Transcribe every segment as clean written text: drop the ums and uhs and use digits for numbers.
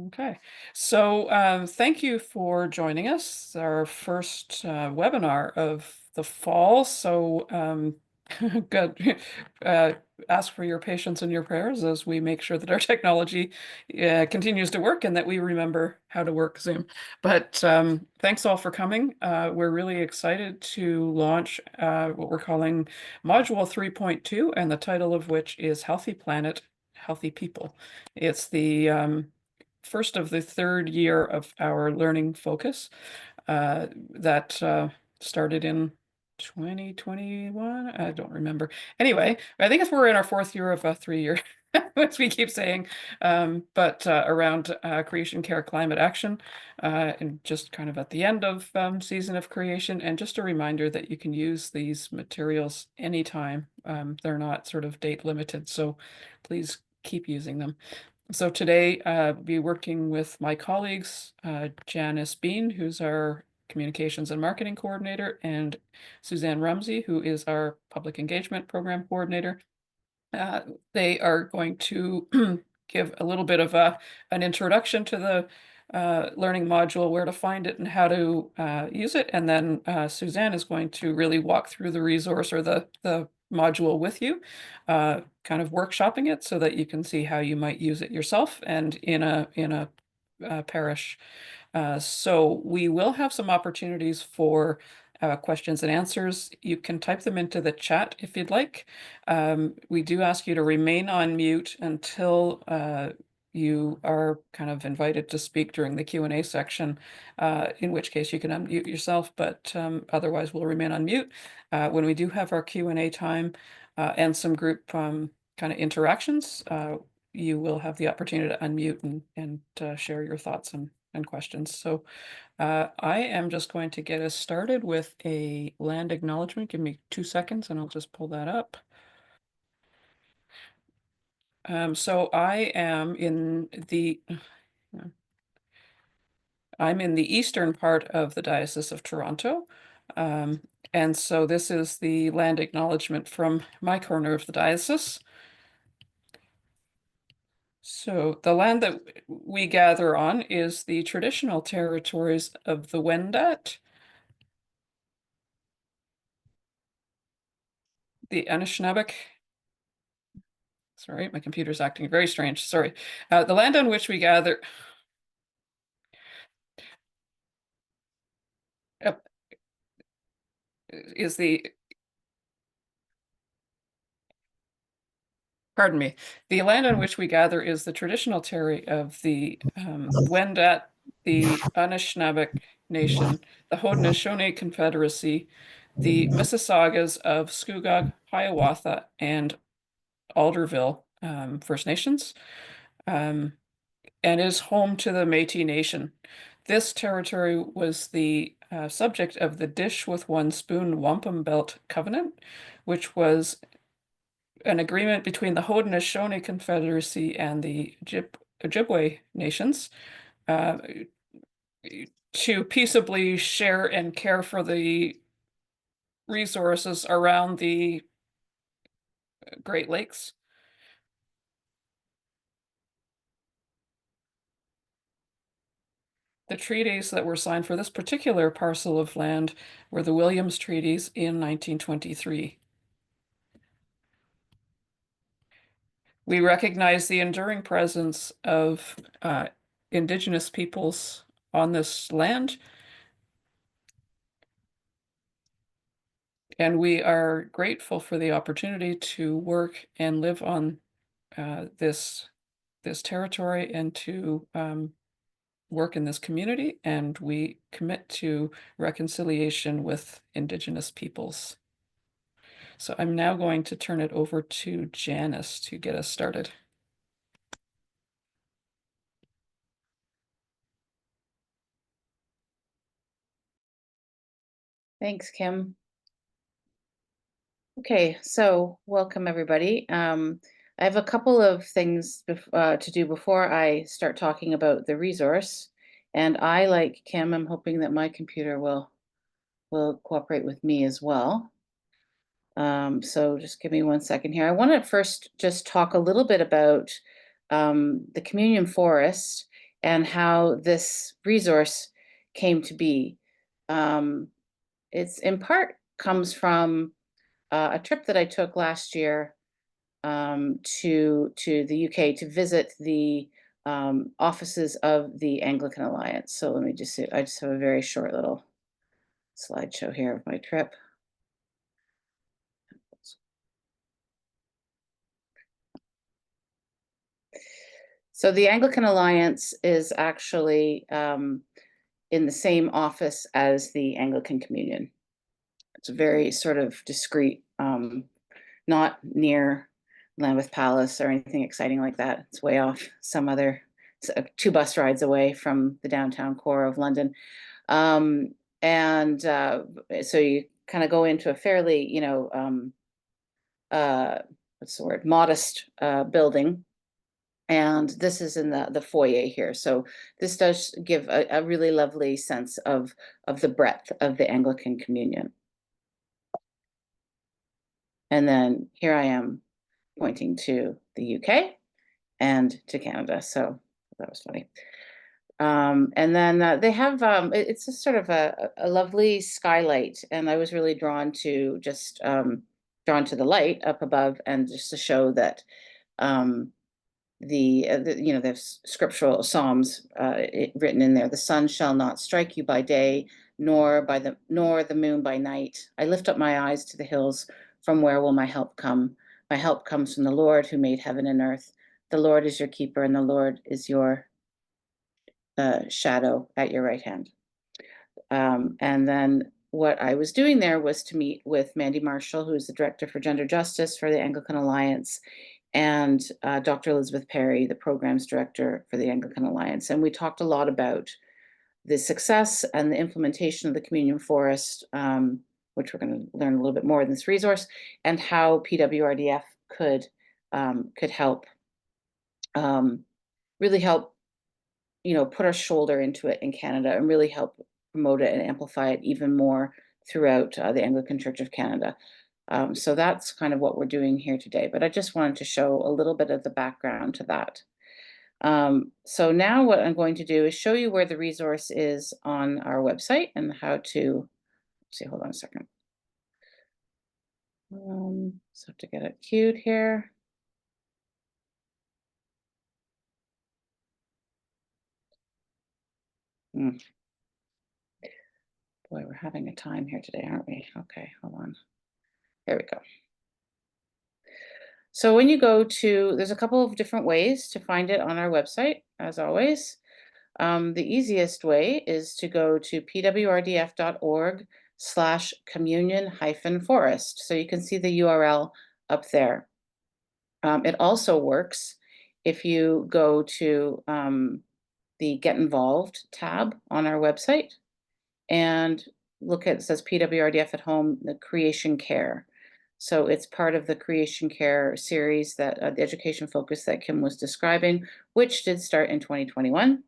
Okay, so thank you for joining us. Our first webinar of the fall. So good. Uh, ask for your patience and your prayers as we make sure that our technology continues to work and that we remember how to work Zoom. But thanks all for coming. We're really excited to launch what we're calling Module 3.2, and the title of which is Healthy Planet, Healthy People. It's the first of the third year of our learning focus that started in 2021. I don't remember. Anyway, I think we're in our fourth year of a 3 year, as we keep saying, but around creation, care, climate action, and just kind of at the end of season of creation. And just a reminder that you can use these materials anytime. They're not sort of date limited, so please keep using them. So today, I'll be working with my colleagues, Janice Bean, who's our Communications and Marketing Coordinator, and Suzanne Rumsey, who is our Public Engagement Program Coordinator. They are going to give a little bit of an introduction to the learning module, where to find it and how to use it. And then Suzanne is going to really walk through the resource or the module with you, kind of workshopping it so that you can see how you might use it yourself and in a parish. So we will have some opportunities for questions and answers. You can type them into the chat if you'd like. We do ask you to remain on mute until you are kind of invited to speak during the Q&A section, in which case you can unmute yourself, but otherwise we'll remain on mute. When we do have our Q&A time and some group kind of interactions, you will have the opportunity to unmute and share your thoughts and questions. So I am just going to get us started with a land acknowledgement. Give me 2 seconds and I'll just pull that up. So I'm in the eastern part of the Diocese of Toronto. And so this is the land acknowledgement from my corner of the diocese. So the land that we gather on is the traditional territories of the Wendat, the Anishinaabe. Sorry, my computer's acting very strange. Sorry. The land on which we gather is the, pardon me, the land on which we gather is the traditional territory of the Wendat, the Anishinaabe Nation, the Haudenosaunee Confederacy, the Mississaugas of Scugog, Hiawatha, and Alderville First Nations, and is home to the Métis Nation. This territory was the subject of the Dish with One Spoon Wampum Belt Covenant, which was an agreement between the Haudenosaunee Confederacy and the Ojibwe nations uh, to peaceably share and care for the resources around the Great Lakes. The treaties that were signed for this particular parcel of land were the Williams Treaties in 1923. We recognize the enduring presence of Indigenous peoples on this land, and we are grateful for the opportunity to work and live on this territory and to work in this community, and we commit to reconciliation with Indigenous peoples. So I'm now going to turn it over to Janice to get us started. Thanks, Kim. Okay, so welcome everybody. I have a couple of things to do before I start talking about the resource. And I, like Kim, I'm hoping that my computer will cooperate with me as well. So just give me 1 second here. I want to first just talk a little bit about the Communion Forest and how this resource came to be. It's in part comes from a trip that I took last year to the UK to visit the offices of the Anglican Alliance. So let me just see, I just have a very short little slideshow here of my trip. So the Anglican Alliance is actually in the same office as the Anglican Communion. It's a very sort of discreet, not near Lambeth Palace or anything exciting like that. It's way off some other, 2 bus rides away from the downtown core of London. And so you kind of go into a fairly, what's the word, modest building. And this is in the foyer here. So this does give a really lovely sense of the breadth of the Anglican Communion. And then here I am pointing to the UK and to Canada. So that was funny. And then they have, it's a sort of a lovely skylight. And I was really drawn to just drawn to the light up above, and just to show that there's scriptural psalms written in there. The sun shall not strike you by day, nor the moon by night. I lift up my eyes to the hills. From where will my help come? My help comes from the Lord who made heaven and earth. The Lord is your keeper, and the Lord is your shadow at your right hand. And then what I was doing there was to meet with Mandy Marshall, who is the Director for Gender Justice for the Anglican Alliance, and Dr. Elizabeth Perry, the Programs Director for the Anglican Alliance. And we talked a lot about the success and the implementation of the Communion Forest, which we're going to learn a little bit more in this resource, and how PWRDF could help, really help, put our shoulder into it in Canada and really help promote it and amplify it even more throughout the Anglican Church of Canada. So that's kind of what we're doing here today, but I just wanted to show a little bit of the background to that. So now what I'm going to do is show you where the resource is on our website and how to, see, hold on a second. So have to get it queued here. Boy, we're having a time here today, aren't we? Okay, hold on. There we go. So when you go to, there's a couple of different ways to find it on our website, as always. The easiest way is to go to pwrdf.org/communion-forest. So you can see the URL up there. It also works if you go to the Get Involved tab on our website and look at, it says PWRDF at Home, the Creation Care. So it's part of the Creation Care series, that the education focus that Kim was describing, which did start in 2021.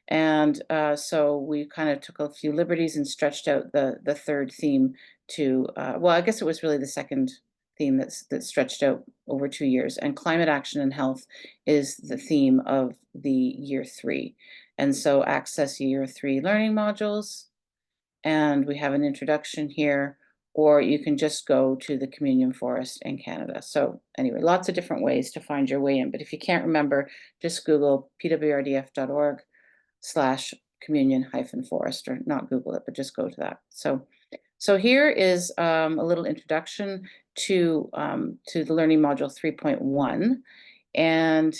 And so we kind of took a few liberties and stretched out the third theme to, well, I guess it was really the second theme that stretched out over 2 years. And climate action and health is the theme of the year 3. And so access year 3 learning modules. And we have an introduction here, or you can just go to the Communion Forest in Canada. So anyway, lots of different ways to find your way in. But if you can't remember, just Google pwrdf.org/communion-forest, or not Google it, but just go to that. So here is a little introduction to the learning module 3.1, and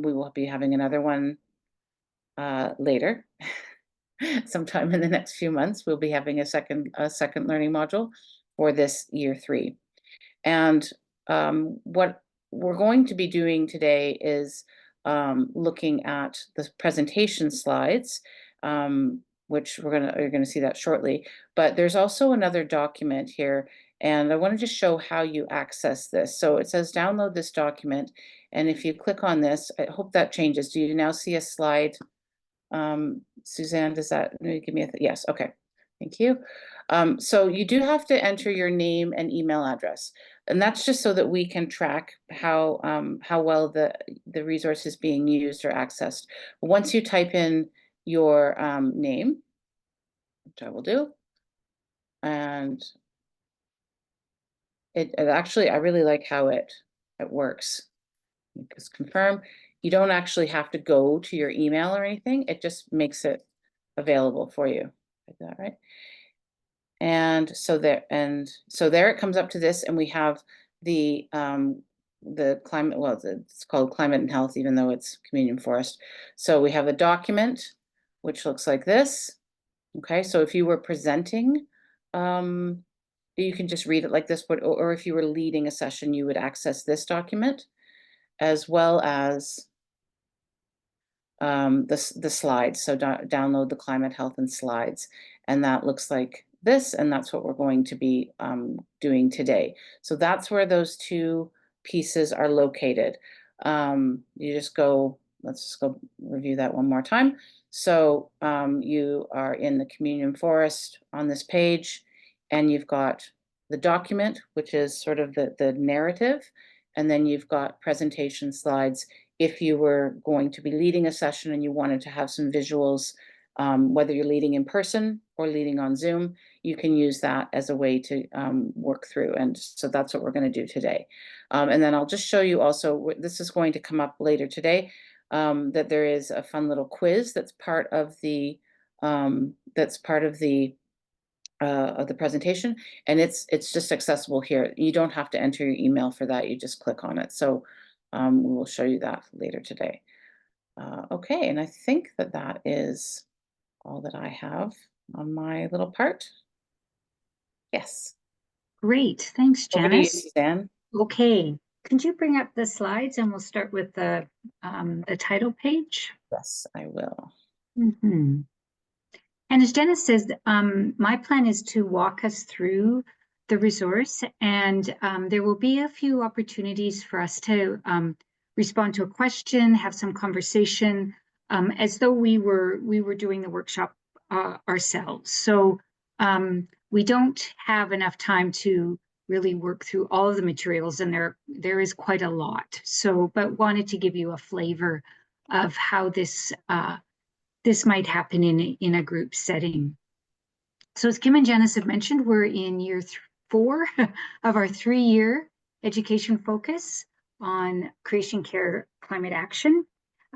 we will be having another one later. Sometime in the next few months, we'll be having a second learning module for this year 3. And what we're going to be doing today is looking at the presentation slides, which you're gonna see that shortly. But there's also another document here, and I want to just show how you access this. So it says download this document, and if you click on this, I hope that changes. Do you now see a slide? Suzanne, does that give me yes, okay, thank you. So you do have to enter your name and email address. And that's just so that we can track how well the resource is being used or accessed. Once you type in your name, which I will do, and it actually, I really like how it works. Just confirm. You don't actually have to go to your email or anything. It just makes it available for you. Like that, right? And so there it comes up to this, and we have the climate, well, it's called Climate and Health, even though it's Communion Forest. So we have a document which looks like this. Okay, so if you were presenting, you can just read it like this, but or if you were leading a session, you would access this document, as well as the slides. So download the Climate, Health, and Slides, and that looks like this, and that's what we're going to be doing today. So that's where those two pieces are located. You just go, let's just go review that one more time. So you are in the Communion Forest on this page, and you've got the document, which is sort of the narrative, and then you've got presentation slides. If you were going to be leading a session and you wanted to have some visuals, whether you're leading in person or leading on Zoom, you can use that as a way to work through. And so that's what we're going to do today. And then I'll just show you also, this is going to come up later today, that there is a fun little quiz that's part of the presentation, and it's just accessible here. You don't have to enter your email for that. You just click on it. So we will show you that later today. Okay, and I think that is all that I have on my little part. Yes. Great, thanks, Over to you, Janice. Suzanne. Okay, could you bring up the slides and we'll start with the title page? Yes, I will. Mm-hmm. And as Janice says, my plan is to walk us through the resource, and there will be a few opportunities for us to respond to a question, have some conversation, as though we were doing the workshop ourselves. So we don't have enough time to really work through all of the materials, and there is quite a lot. So, but wanted to give you a flavor of how this might happen in a group setting. So as Kim and Janice have mentioned, we're in year 4 of our 3-year education focus on creation, care, climate action.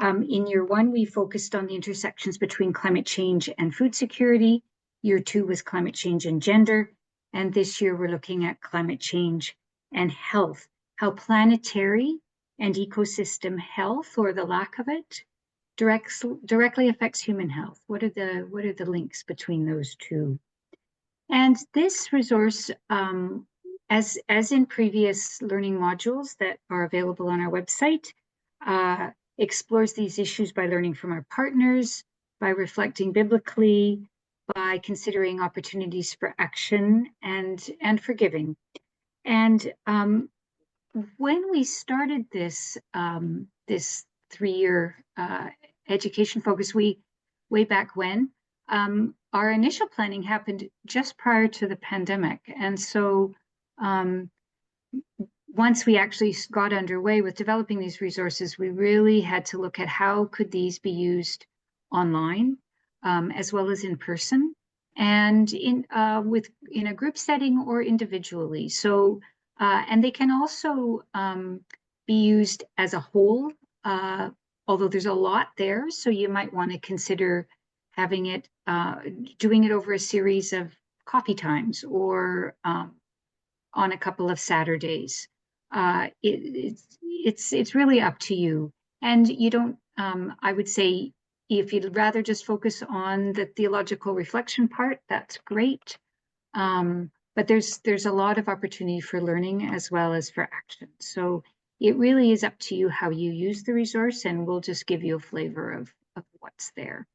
In year 1, we focused on the intersections between climate change and food security. Year 2 was climate change and gender. And this year we're looking at climate change and health, how planetary and ecosystem health, or the lack of it, directly affects human health. What are the links between those two? And this resource, as in previous learning modules that are available on our website, explores these issues by learning from our partners, by reflecting biblically, by considering opportunities for action and forgiving. And when we started this 3-year education focus, way back when, our initial planning happened just prior to the pandemic. And so once we actually got underway with developing these resources, we really had to look at how could these be used online, as well as in person, and in a group setting or individually. So, and they can also be used as a whole, although there's a lot there. So you might want to consider having it, doing it over a series of coffee times, or on a couple of Saturdays. It's really up to you. And you don't, I would say, if you'd rather just focus on the theological reflection part, that's great. But there's a lot of opportunity for learning as well as for action. So it really is up to you how you use the resource, and we'll just give you a flavor of what's there.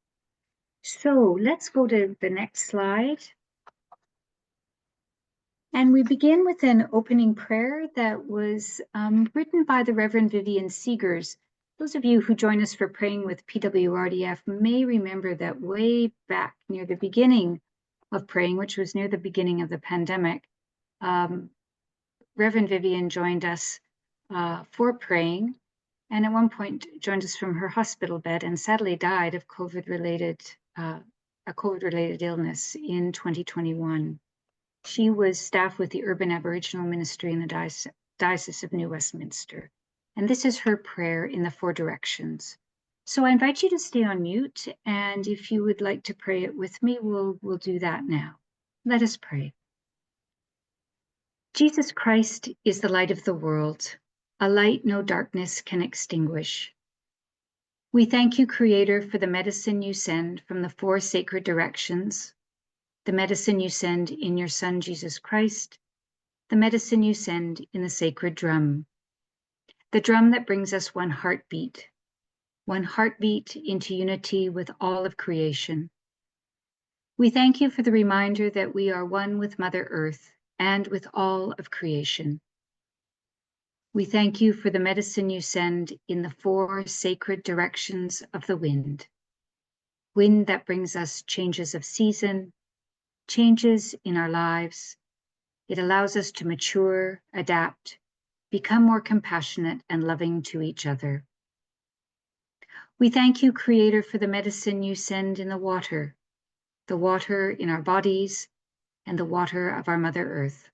So let's go to the next slide. And we begin with an opening prayer that was written by the Reverend Vivian Seegers. Those of you who join us for Praying with PWRDF may remember that way back near the beginning of praying, which was near the beginning of the pandemic, Reverend Vivian joined us for praying, and at one point joined us from her hospital bed and sadly died of a COVID-related illness in 2021. She was staff with the Urban Aboriginal Ministry in the Diocese of New Westminster. And this is her prayer in the 4 directions. So I invite you to stay on mute, and if you would like to pray it with me, we'll do that now. Let us pray. Jesus Christ is the light of the world, a light no darkness can extinguish. We thank you, Creator, for the medicine you send from the 4 sacred directions, the medicine you send in your Son, Jesus Christ, the medicine you send in the sacred drum, the drum that brings us one heartbeat into unity with all of creation. We thank you for the reminder that we are one with Mother Earth and with all of creation. We thank you for the medicine you send in the 4 sacred directions of the wind that brings us changes of season, changes in our lives. It allows us to mature, adapt, become more compassionate and loving to each other. We thank you, Creator, for the medicine you send in the water in our bodies, and the water of our Mother Earth.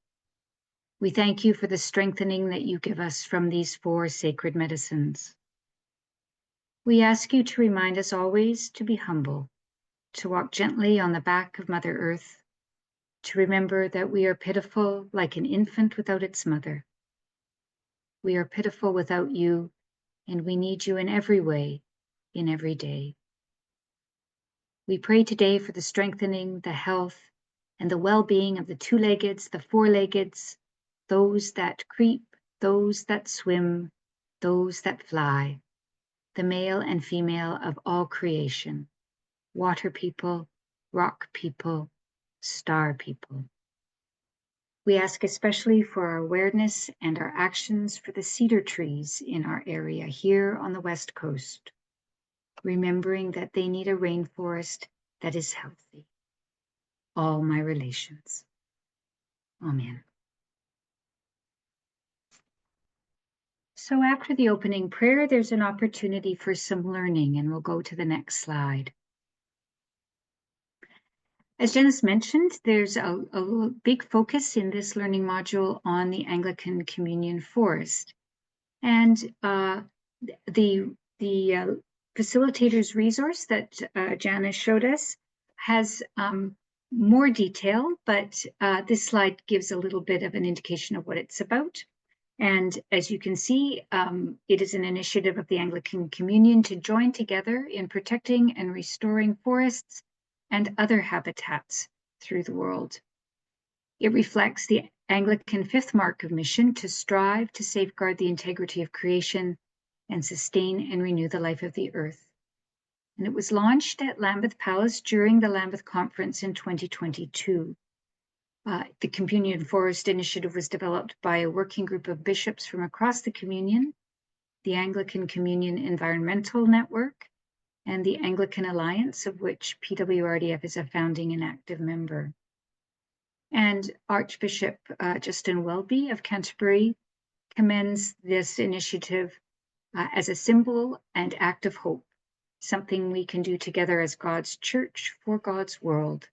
We thank you for the strengthening that you give us from these 4 sacred medicines. We ask you to remind us always to be humble, to walk gently on the back of Mother Earth, to remember that we are pitiful like an infant without its mother. We are pitiful without you, and we need you in every way, in every day. We pray today for the strengthening, the health, and the well-being of the 2-leggeds, the 4-leggeds, those that creep, those that swim, those that fly, the male and female of all creation, water people, rock people, star people. We ask especially for our awareness and our actions for the cedar trees in our area here on the West Coast, remembering that they need a rainforest that is healthy. All my relations. Amen. So after the opening prayer, there's an opportunity for some learning, and we'll go to the next slide. As Janice mentioned, there's a big focus in this learning module on the Anglican Communion Forest. And the facilitator's resource that Janice showed us has more detail, but this slide gives a little bit of an indication of what it's about. And as you can see, it is an initiative of the Anglican Communion to join together in protecting and restoring forests and other habitats through the world. It reflects the Anglican 5th Mark of Mission to strive to safeguard the integrity of creation and sustain and renew the life of the earth. And it was launched at Lambeth Palace during the Lambeth Conference in 2022. The Communion Forest Initiative was developed by a working group of bishops from across the Communion, the Anglican Communion Environmental Network, and the Anglican Alliance, of which PWRDF is a founding and active member. And Archbishop Justin Welby of Canterbury commends this initiative as a symbol and act of hope, something we can do together as God's church for God's world.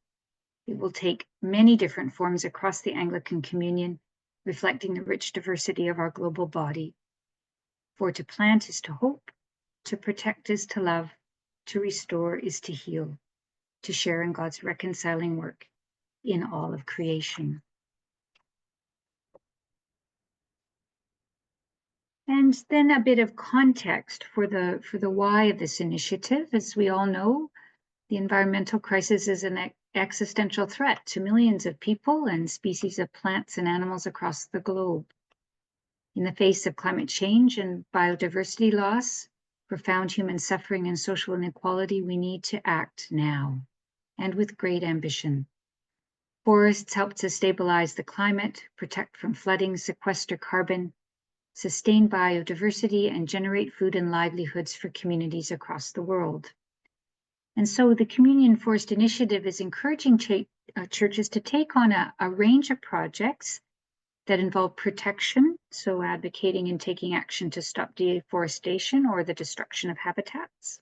It will take many different forms across the Anglican Communion, reflecting the rich diversity of our global body. For to plant is to hope, to protect is to love, to restore is to heal, to share in God's reconciling work in all of creation. And then a bit of context for the why of this initiative. As we all know, the environmental crisis is an existential threat to millions of people and species of plants and animals across the globe. In the face of climate change and biodiversity loss, profound human suffering and social inequality, we need to act now, and with great ambition. Forests help to stabilize the climate, protect from flooding, sequester carbon, sustain biodiversity, and generate food and livelihoods for communities across the world. And so the Communion Forest Initiative is encouraging churches to take on a range of projects that involve protection, so advocating and taking action to stop deforestation or the destruction of habitats.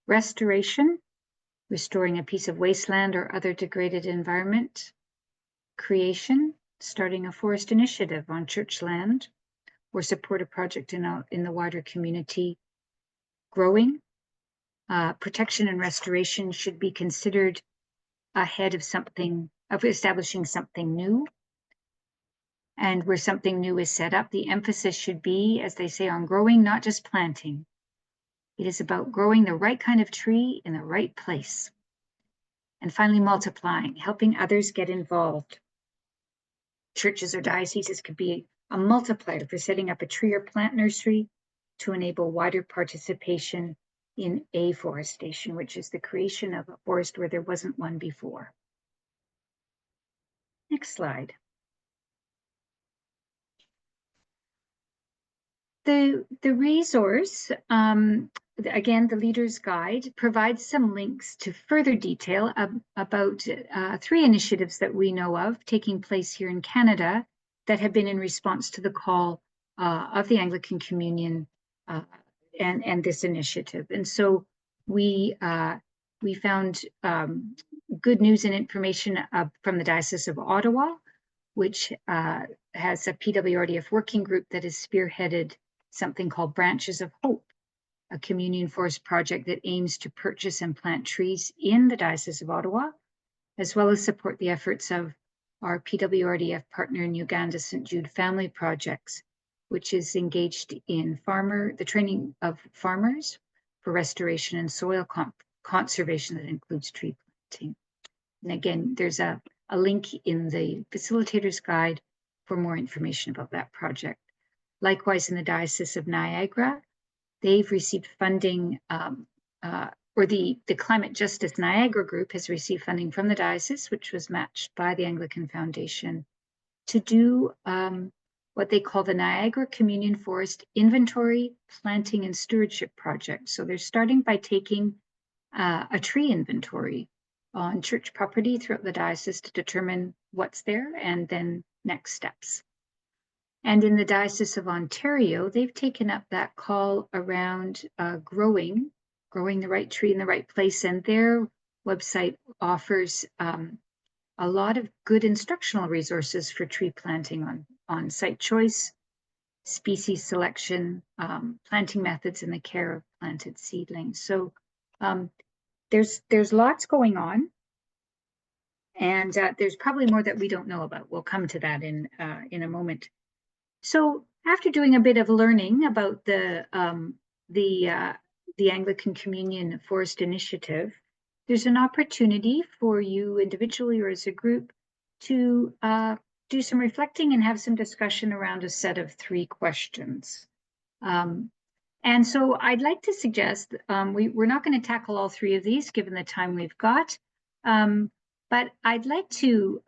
Restoration, restoring a piece of wasteland or other degraded environment. Creation, starting a forest initiative on church land or support a project in the wider community. Growing, protection and restoration should be considered ahead of establishing something new. And where something new is set up, the emphasis should be, as they say, on growing, not just planting. It is about growing the right kind of tree in the right place. And finally, multiplying, helping others get involved. Churches or dioceses could be a multiplier for setting up a tree or plant nursery to enable wider participation in afforestation, which is the creation of a forest where there wasn't one before. Next slide. The resource, again, the Leader's Guide, provides some links to further detail about 3 initiatives that we know of taking place here in Canada that have been in response to the call of the Anglican Communion and this initiative. And so we found good news and information from the Diocese of Ottawa, which has a PWRDF working group that has spearheaded something called Branches of Hope, a communion forest project that aims to purchase and plant trees in the Diocese of Ottawa, as well as support the efforts of our PWRDF partner in Uganda, St. Jude Family Projects, which is engaged in the training of farmers for restoration and soil conservation that includes tree planting. And again, there's a link in the Facilitator's Guide for more information about that project. Likewise, in the Diocese of Niagara, they've received funding, or the Climate Justice Niagara Group has received funding from the diocese, which was matched by the Anglican Foundation, to do what they call the Niagara Communion Forest Inventory, Planting and Stewardship Project. So they're starting by taking a tree inventory on church property throughout the diocese to determine what's there and then next steps. And in the Diocese of Ontario, they've taken up that call around growing the right tree in the right place. And their website offers a lot of good instructional resources for tree planting on site choice, species selection, planting methods, and the care of planted seedlings. So there's lots going on. And there's probably more that we don't know about. We'll come to that in a moment. So after doing a bit of learning about the Anglican Communion Forest Initiative, there's an opportunity for you individually or as a group to do some reflecting and have some discussion around a set of 3 questions. And so I'd like to suggest, we're not going to tackle all 3 of these given the time we've got, but I'd like to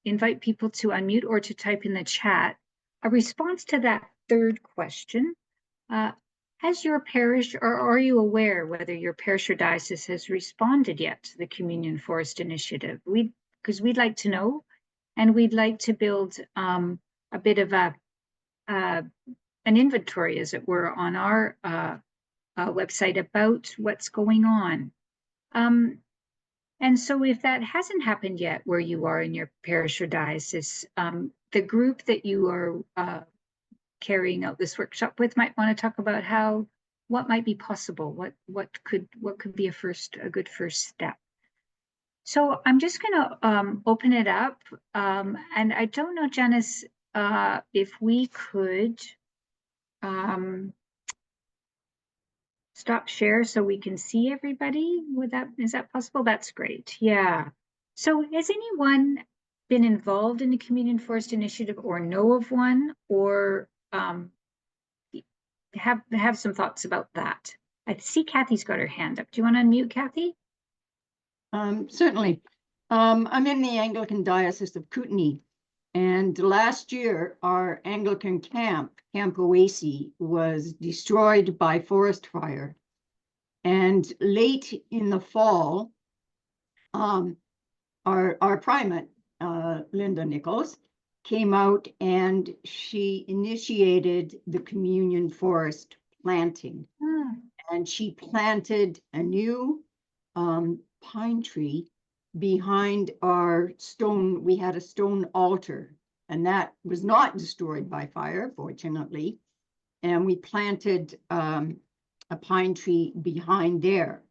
invite people to unmute or to type in the chat a response to that 3rd question. Has your parish, or are you aware whether your parish or diocese has responded yet to the Communion Forest Initiative? Because we'd like to know, and we'd like to build a bit of an inventory, as it were, on our website about what's going on. And so if that hasn't happened yet where you are in your parish or diocese, the group that you are carrying out this workshop with might want to talk about what might be possible, what could be a good first step. So I'm just going to open it up, and I don't know, Janice, if we could stop share so we can see everybody. Is that possible? That's great. Yeah. So has anyone been involved in the Communion Forest Initiative or know of one, or have some thoughts about that? I see Kathy's got her hand up. Do you want to unmute, Kathy? Certainly. I'm in the Anglican Diocese of Kootenay, and last year our Anglican Camp Oasis, was destroyed by forest fire. And late in the fall, our primate, Linda Nichols, came out and she initiated the communion forest planting. Ah, And she planted a new pine tree behind our stone. We had a stone altar, and that was not destroyed by fire, fortunately. And we planted a pine tree behind there.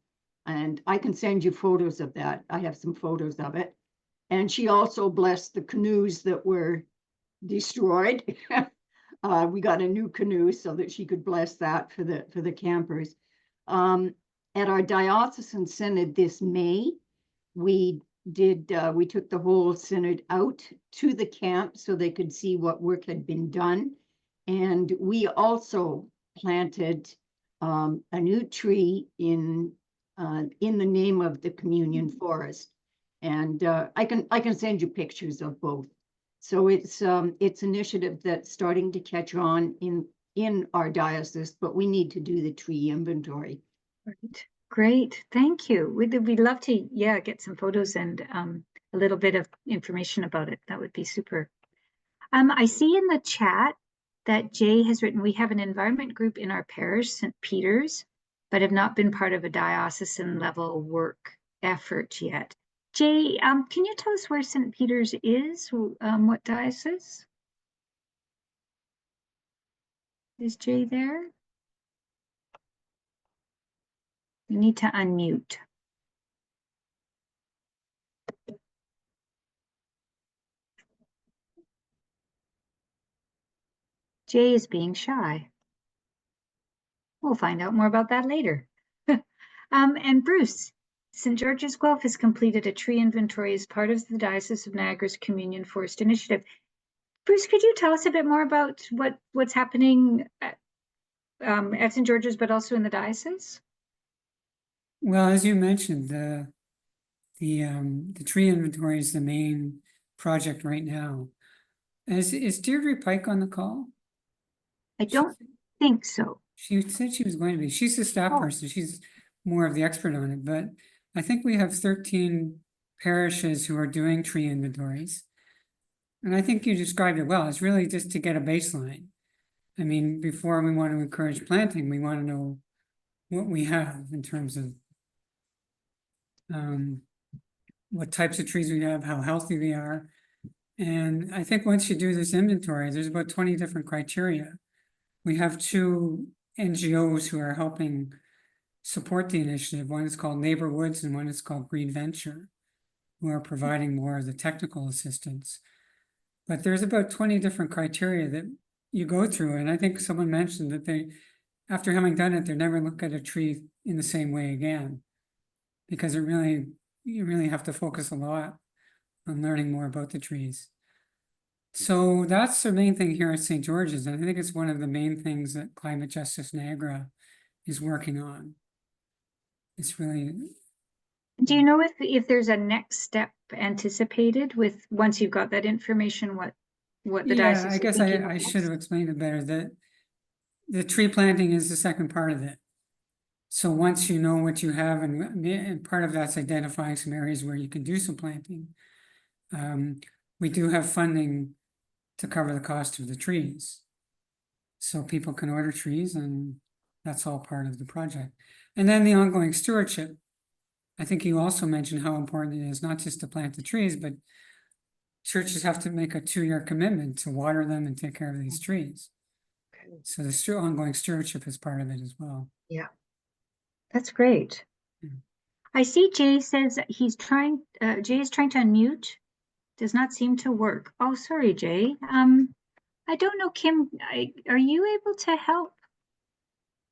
And I can send you photos of that. I have some photos of it. And she also blessed the canoes that were destroyed. We got a new canoe so that she could bless that for the campers. At our diocesan synod this May, we took the whole synod out to the camp so they could see what work had been done. And we also planted a new tree in the name of the communion forest. And I can send you pictures of both. So it's initiative that's starting to catch on in our diocese, but we need to do the tree inventory. great, great, thank you. We'd love to, yeah, get some photos and a little bit of information about it. That would be super. I see in the chat that Jay has written, we have an environment group in our parish, St. Peter's, but have not been part of a diocesan level work effort yet. Jay, can you tell us where St. Peter's is? What diocese? Is Jay there? You need to unmute. Jay is being shy. We'll find out more about that later. And Bruce, St. George's Guelph has completed a tree inventory as part of the Diocese of Niagara's Communion Forest Initiative. Bruce, could you tell us a bit more about what's happening at St. George's, but also in the diocese? Well, as you mentioned, the tree inventory is the main project right now. Is Deirdre Pike on the call? I don't think so. She said she was going to be. She's the staff Oh. person. She's more of the expert on it, but I think we have 13 parishes who are doing tree inventories. And I think you described it well. It's really just to get a baseline. I mean, before we want to encourage planting, we want to know what we have in terms of what types of trees we have, how healthy they are. And I think once you do this inventory, there's about 20 different criteria. We have 2 NGOs who are helping support the initiative. One is called Neighborwoods and one is called Green Venture, who are providing more of the technical assistance. But there's about 20 different criteria that you go through. And I think someone mentioned that they, after having done it, they never look at a tree in the same way again, because you really have to focus a lot on learning more about the trees. So that's the main thing here at St. George's, and I think it's one of the main things that Climate Justice Niagara is working on. It's really. Do you know if there's a next step anticipated with once you've got that information, what the diocese is I guess thinking I of should have next? explained it better, that the tree planting is the second part of it. So once you know what you have, and part of that's identifying some areas where you can do some planting. We do have funding to cover the cost of the trees. So people can order trees, and that's all part of the project. And then the ongoing stewardship. I think you also mentioned how important it is not just to plant the trees, but churches have to make a 2-year commitment to water them and take care of these trees. So the ongoing stewardship is part of it as well. Yeah, that's great. Yeah. I see Jay says Jay is trying to unmute. Does not seem to work. Oh, sorry, Jay. I don't know, Kim, are you able to help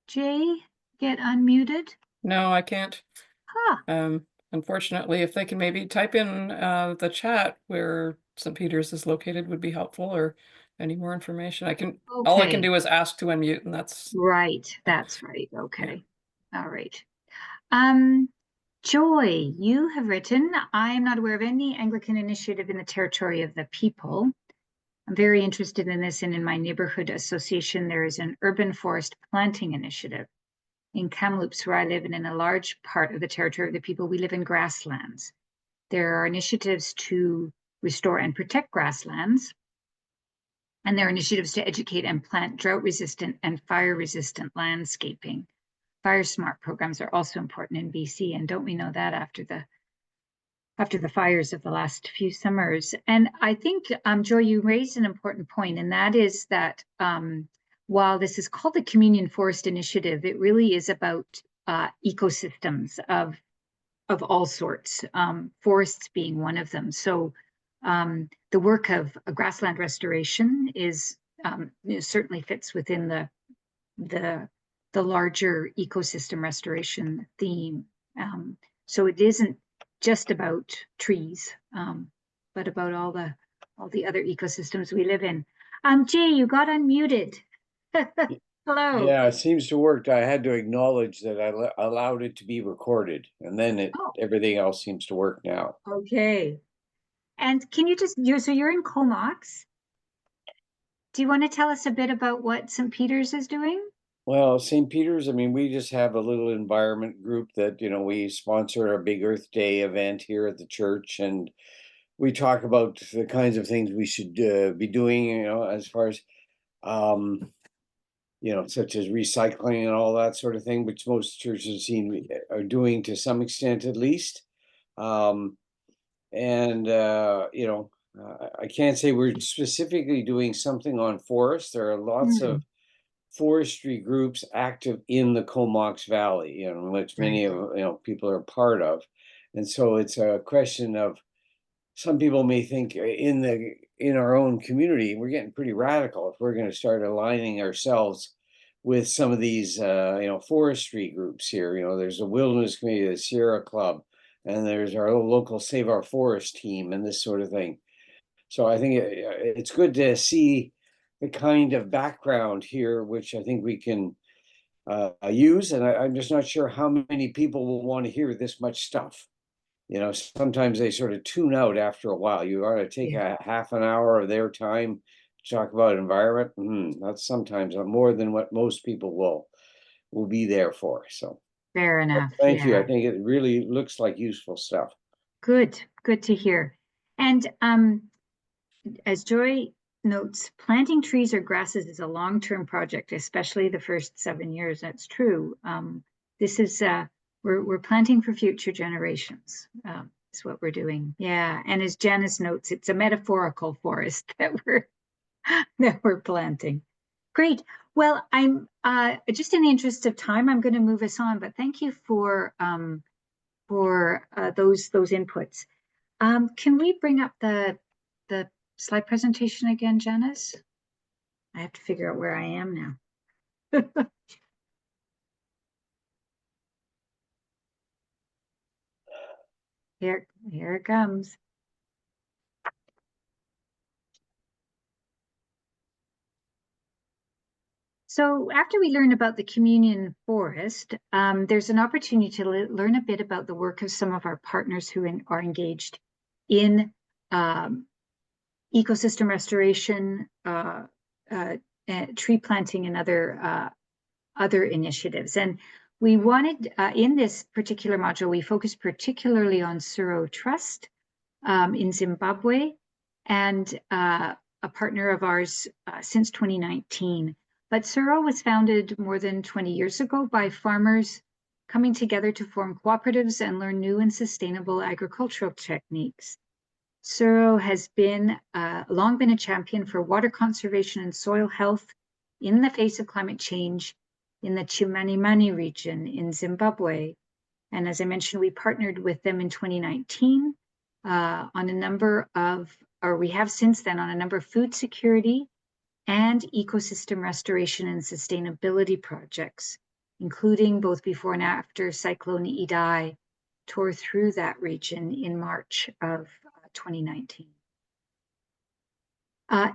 Jay get unmuted? No, I can't. Huh. Unfortunately, if they can maybe type in the chat where St. Peter's is located would be helpful, or any more information. All I can Okay. do is ask to unmute, and that's Right, that's right. Okay. All right. Joy, you have written, I am not aware of any Anglican initiative in the territory of the people. I'm very interested in this, and in my neighborhood association, there is an urban forest planting initiative. In Kamloops, where I live, and in a large part of the territory of the people, we live in grasslands. There are initiatives to restore and protect grasslands. And their initiatives to educate and plant drought-resistant and fire-resistant landscaping. Fire smart programs are also important in BC, and don't we know that after the fires of the last few summers? And I think, Joy, you raised an important point, and that is that while this is called the Communion Forest Initiative, it really is about ecosystems of all sorts, forests being one of them. So the work of grassland restoration is certainly fits within the larger ecosystem restoration theme. So it isn't just about trees, but about all the other ecosystems we live in. Jay, you got unmuted. Hello. Yeah, it seems to work. I had to acknowledge that I allowed it to be recorded, and then Oh. everything else seems to work now. Okay. And can you so you're in Comox. Do you want to tell us a bit about what St. Peter's is doing? Well, St. Peter's, I mean, we just have a little environment group that, we sponsor a big Earth Day event here at the church, and we talk about the kinds of things we should be doing, as far as, such as recycling and all that sort of thing, which most churches are doing to some extent at least. I can't say we're specifically doing something on forests. There are lots of forestry groups active in the Comox Valley, which many of people are part of, and so it's a question of, some people may think in our own community we're getting pretty radical if we're going to start aligning ourselves with some of these forestry groups here. There's a wilderness committee, the Sierra Club, and there's our local Save Our Forest team and this sort of thing. So I think it's good to see the kind of background here, which I think we can use. And I'm just not sure how many people will want to hear this much stuff. Sometimes they sort of tune out after a while. You ought to take a half an hour of their time to talk about environment. That's sometimes more than what most people will be there for. So Fair enough. thank you. I think it really looks like useful stuff. Good to hear. And as Joy notes, planting trees or grasses is a long-term project, especially the first 7 years. That's true. This is we're planting for future generations. Is what we're doing. Yeah, and as Janice notes, it's a metaphorical forest that we're planting. Great. Well, I'm just in the interest of time, I'm going to move us on. But thank you for those inputs. Can we bring up the slide presentation again, Janice? I have to figure out where I am now. Here it comes. So after we learn about the Communion Forest, there's an opportunity to learn a bit about the work of some of our partners who are engaged in ecosystem restoration, tree planting, and other initiatives. And we wanted, in this particular module, we focused particularly on Suro Trust in Zimbabwe, and a partner of ours since 2019. But Suro was founded more than 20 years ago by farmers coming together to form cooperatives and learn new and sustainable agricultural techniques. Suro has long been a champion for water conservation and soil health in the face of climate change in the Chimanimani region in Zimbabwe. And as I mentioned, we partnered with them in 2019 on a number of, or we have since then, on a number of food security and ecosystem restoration and sustainability projects, including both before and after Cyclone Idai tore through that region in March of 2019.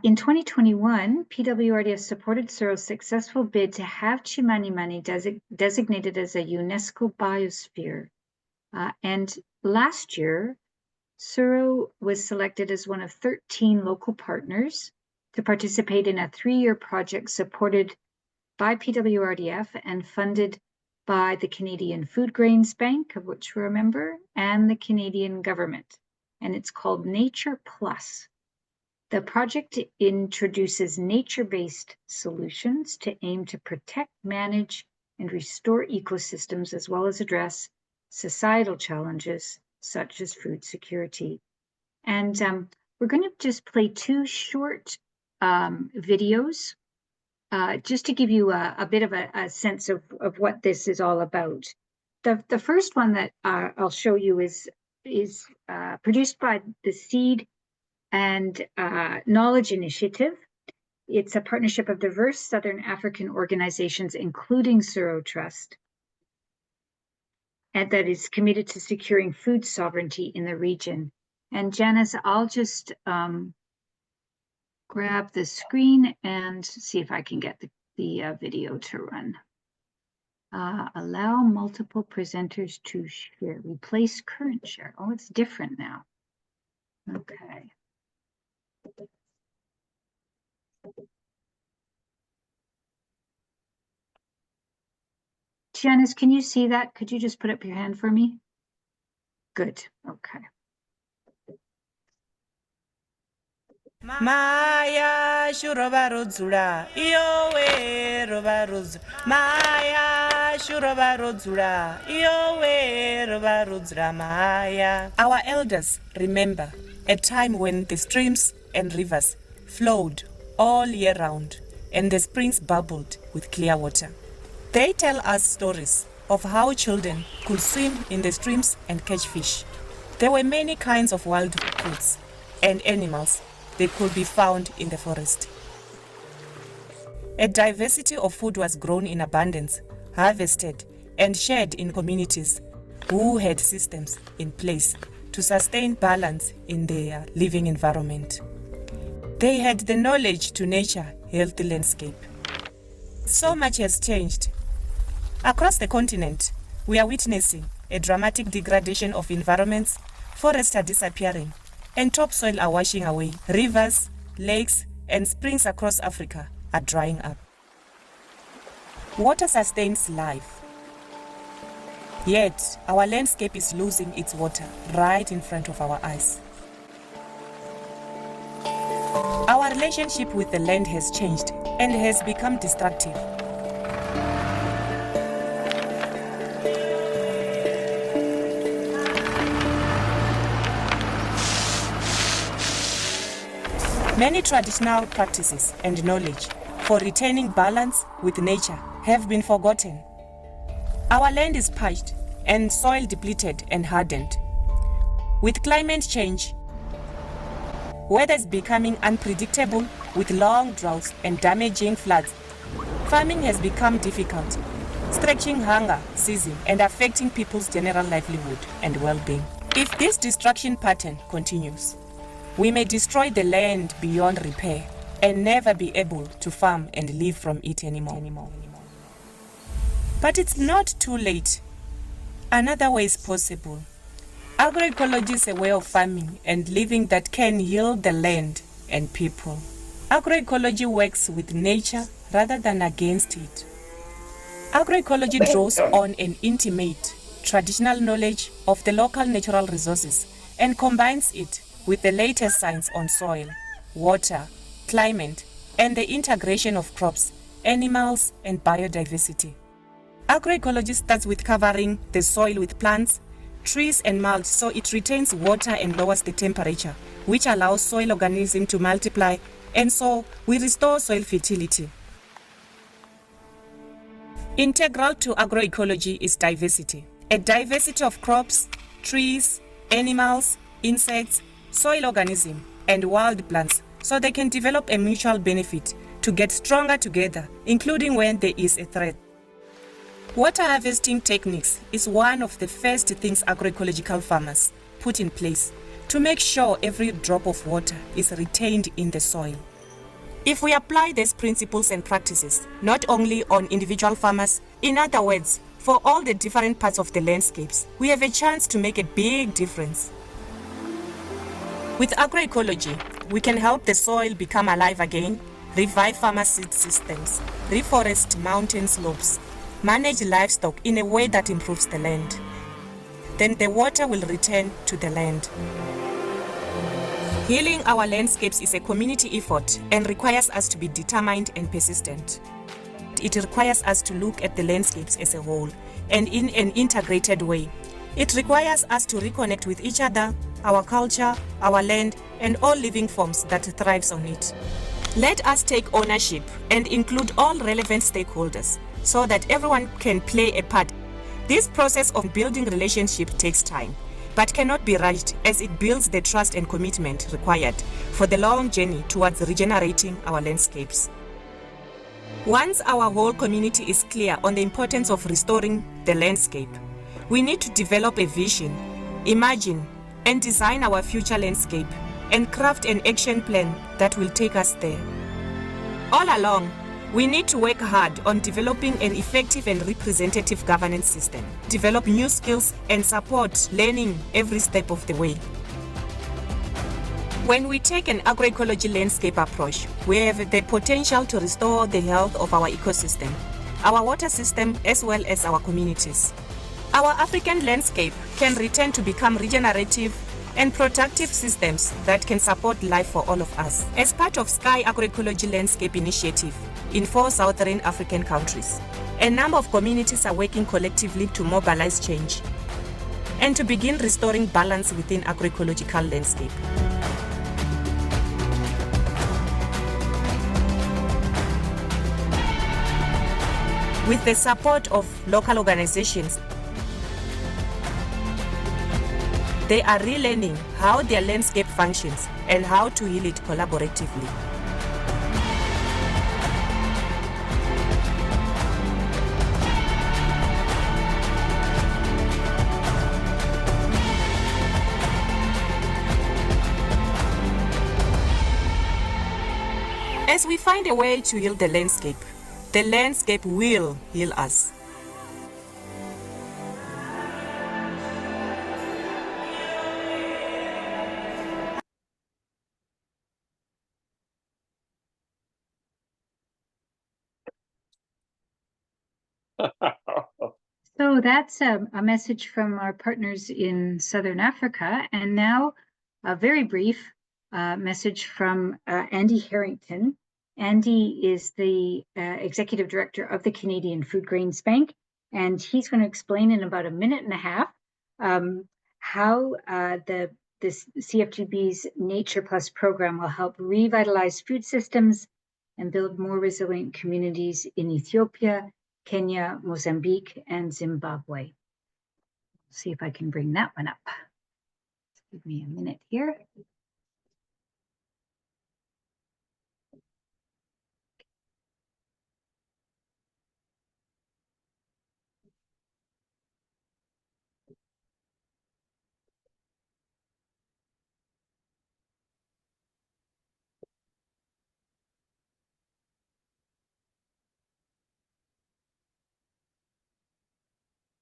In 2021, PWRDF supported Suro's successful bid to have Chimanimani designated as a UNESCO biosphere. And last year, Suro was selected as one of 13 local partners to participate in a 3-year project supported by PWRDF and funded by the Canadian Food Grains Bank, of which we're a member, and the Canadian government. And it's called Nature Plus. The project introduces nature-based solutions to aim to protect, manage, and restore ecosystems, as well as address societal challenges such as food security. And we're going to just play two short videos just to give you a bit of a sense of what this is all about. The first one that I'll show you is produced by the Seed and Knowledge Initiative. It's a partnership of diverse Southern African organizations, including Suro Trust, and that is committed to securing food sovereignty in the region. And Janice, I'll just grab the screen and see if I can get the video to run. Allow multiple presenters to share. Replace current share. Oh, it's different now. Okay. Janice, can you see that? Could you just put up your hand for me? Good. Okay. Maya shurobarodzura iyowe robarodz Maya shurobarodzura iyowe robarodzura Maya. Our elders remember a time when the streams and rivers flowed all year round and the springs bubbled with clear water. They tell us stories of how children could swim in the streams and catch fish. There were many kinds of wild fruits and animals that could be found in the forest. A diversity of food was grown in abundance, harvested, and shared in communities who had systems in place to sustain balance in their living environment. They had the knowledge to nurture healthy landscape. So much has changed. Across the continent, we are witnessing a dramatic degradation of environments. Forests are disappearing, and topsoil are washing away. Rivers, lakes, and springs across Africa are drying up. Water sustains life. Yet, our landscape is losing its water right in front of our eyes. Our relationship with the land has changed and has become destructive. Many traditional practices and knowledge for retaining balance with nature have been forgotten. Our land is parched and soil depleted and hardened. With climate change, weather is becoming unpredictable with long droughts and damaging floods. Farming has become difficult, stretching hunger season and affecting people's general livelihood and well-being. If this destruction pattern continues, we may destroy the land beyond repair and never be able to farm and live from it anymore. But it's not too late. Another way is possible. Agroecology is a way of farming and living that can heal the land and people. Agroecology works with nature rather than against it. Agroecology draws on an intimate, traditional knowledge of the local natural resources and combines it with the latest science on soil, water, climate, and the integration of crops, animals, and biodiversity. Agroecology starts with covering the soil with plants, trees, and mulch so it retains water and lowers the temperature, which allows soil organisms to multiply, and so we restore soil fertility. Integral to agroecology is diversity. A diversity of crops, trees, animals, insects, soil organisms, and wild plants so they can develop a mutual benefit to get stronger together, including when there is a threat. Water harvesting techniques is one of the first things agroecological farmers put in place to make sure every drop of water is retained in the soil. If we apply these principles and practices, not only on individual farmers, in other words, for all the different parts of the landscapes, we have a chance to make a big difference. With agroecology, we can help the soil become alive again, revive farmer seed systems, reforest mountain slopes, manage livestock in a way that improves the land. Then the water will return to the land. Healing our landscapes is a community effort and requires us to be determined and persistent. It requires us to look at the landscapes as a whole and in an integrated way. It requires us to reconnect with each other, our culture, our land, and all living forms that thrives on it. Let us take ownership and include all relevant stakeholders so that everyone can play a part. This process of building relationship takes time, but cannot be rushed as it builds the trust and commitment required for the long journey towards regenerating our landscapes. Once our whole community is clear on the importance of restoring the landscape, we need to develop a vision, imagine, and design our future landscape, and craft an action plan that will take us there. All along, we need to work hard on developing an effective and representative governance system, develop new skills, and support learning every step of the way. When we take an agroecology landscape approach, we have the potential to restore the health of our ecosystem, our water system, as well as our communities. Our African landscape can return to become regenerative and productive systems that can support life for all of us. As part of Sky Agroecology Landscape Initiative in 4 southern African countries, a number of communities are working collectively to mobilize change and to begin restoring balance within agroecological landscape. With the support of local organizations, they are relearning how their landscape functions and how to heal it collaboratively. As we find a way to heal the landscape will heal us. So that's a message from our partners in Southern Africa. And now a very brief message from Andy Harrington. Andy is the Executive Director of the Canadian Food Grains Bank, and he's going to explain in about a minute and a half how this CFGB's Nature Plus program will help revitalize food systems and build more resilient communities in Ethiopia, Kenya, Mozambique, and Zimbabwe. See if I can bring that one up. Give me a minute here.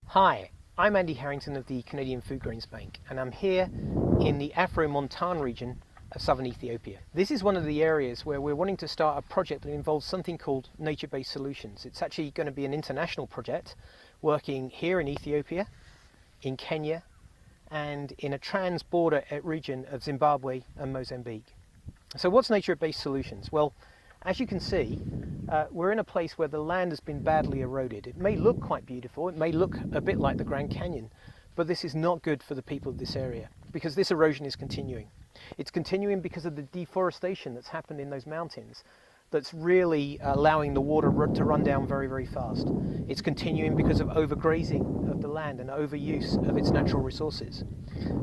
Hi, I'm Andy Harrington of the Canadian Food Grains Bank, and I'm here in the Afro-Montan region of southern Ethiopia. This is one of the areas where we're wanting to start a project that involves something called nature-based solutions. It's actually going to be an international project working here in Ethiopia, in Kenya, and in a trans-border region of Zimbabwe and Mozambique. So what's nature-based solutions? Well, as you can see, we're in a place where the land has been badly eroded. It may look quite beautiful, it may look a bit like the Grand Canyon, but this is not good for the people of this area because this erosion is continuing. It's continuing because of the deforestation that's happened in those mountains that's really allowing the water to run down very, very fast. It's continuing because of overgrazing of the land and overuse of its natural resources.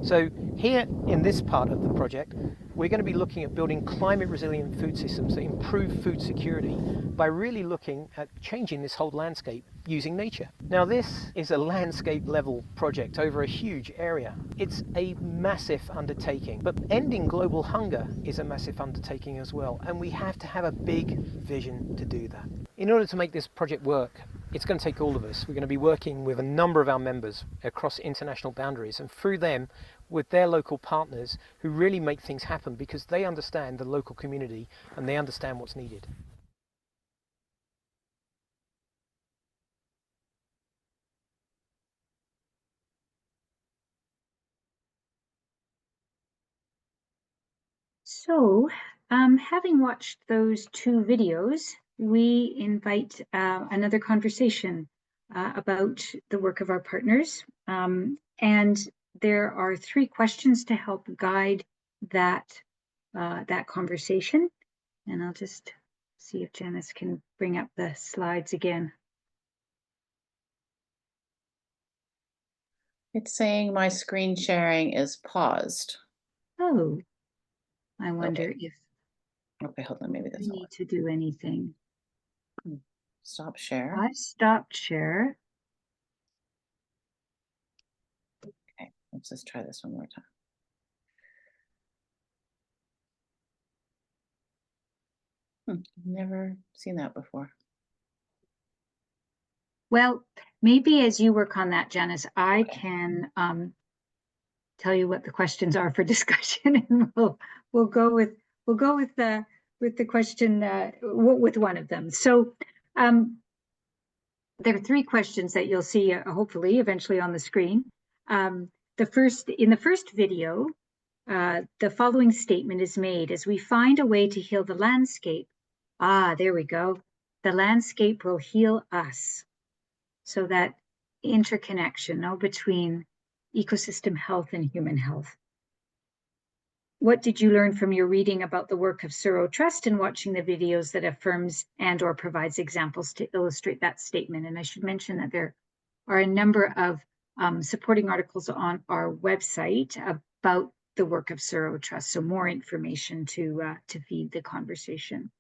So here in this part of the project, we're going to be looking at building climate resilient food systems that improve food security by really looking at changing this whole landscape using nature. Now this is a landscape level project over a huge area. It's a massive undertaking, but ending global hunger is a massive undertaking as well, and we have to have a big vision to do that. In order to make this project work, it's going to take all of us. We're going to be working with a number of our members across international boundaries, and through them with their local partners who really make things happen because they understand the local community and they understand what's needed. So, having watched those 2 videos, we invite another conversation about the work of our partners. And there are 3 questions to help guide that, that conversation. And I'll just see if Janice can bring up the slides again. It's saying my screen sharing is paused. Oh, I wonder if Okay, hold on, maybe this we will need work. to do anything. Stop share. I've stopped share. Okay, let's just try this one more time. Never seen that before. Well, maybe as you work on that, Janice, I can tell you what the questions are for discussion, and we'll go with the question with one of them. So there are 3 questions that you'll see hopefully eventually on the screen. In the first video, the following statement is made: as we find a way to heal the landscape, there we go. The landscape will heal us. So that interconnection between ecosystem health and human health. What did you learn from your reading about the work of Suro Trust and watching the videos that affirms and or provides examples to illustrate that statement? And I should mention that there are a number of supporting articles on our website about the work of Suro Trust, so more information to feed the conversation.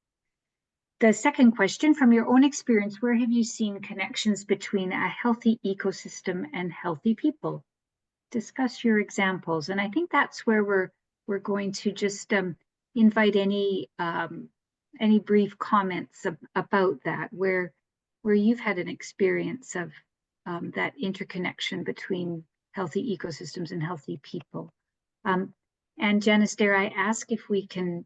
The second question, from your own experience, where have you seen connections between a healthy ecosystem and healthy people? Discuss your examples. And I think that's where we're going to just invite any brief comments about that, where you've had an experience of that interconnection between healthy ecosystems and healthy people. And Janice, dare I ask if we can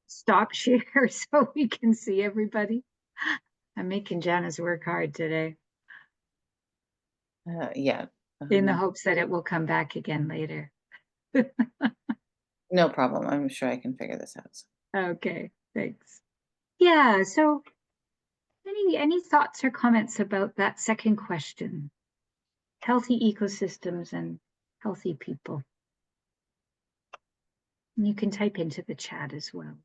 stop share so we can see everybody? I'm making Janice work hard today. Yeah. In the hopes that it will come back again later. No problem. I'm sure I can figure this out. Okay, thanks. Yeah, so any thoughts or comments about that second question? Healthy ecosystems and healthy people. And you can type into the chat as well.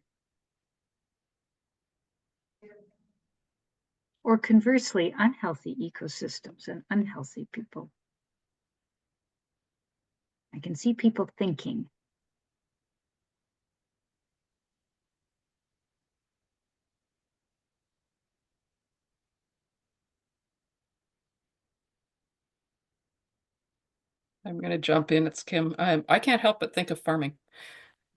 Or conversely, unhealthy ecosystems and unhealthy people. I can see people thinking. I'm going to jump in. It's Kim. I can't help but think of farming.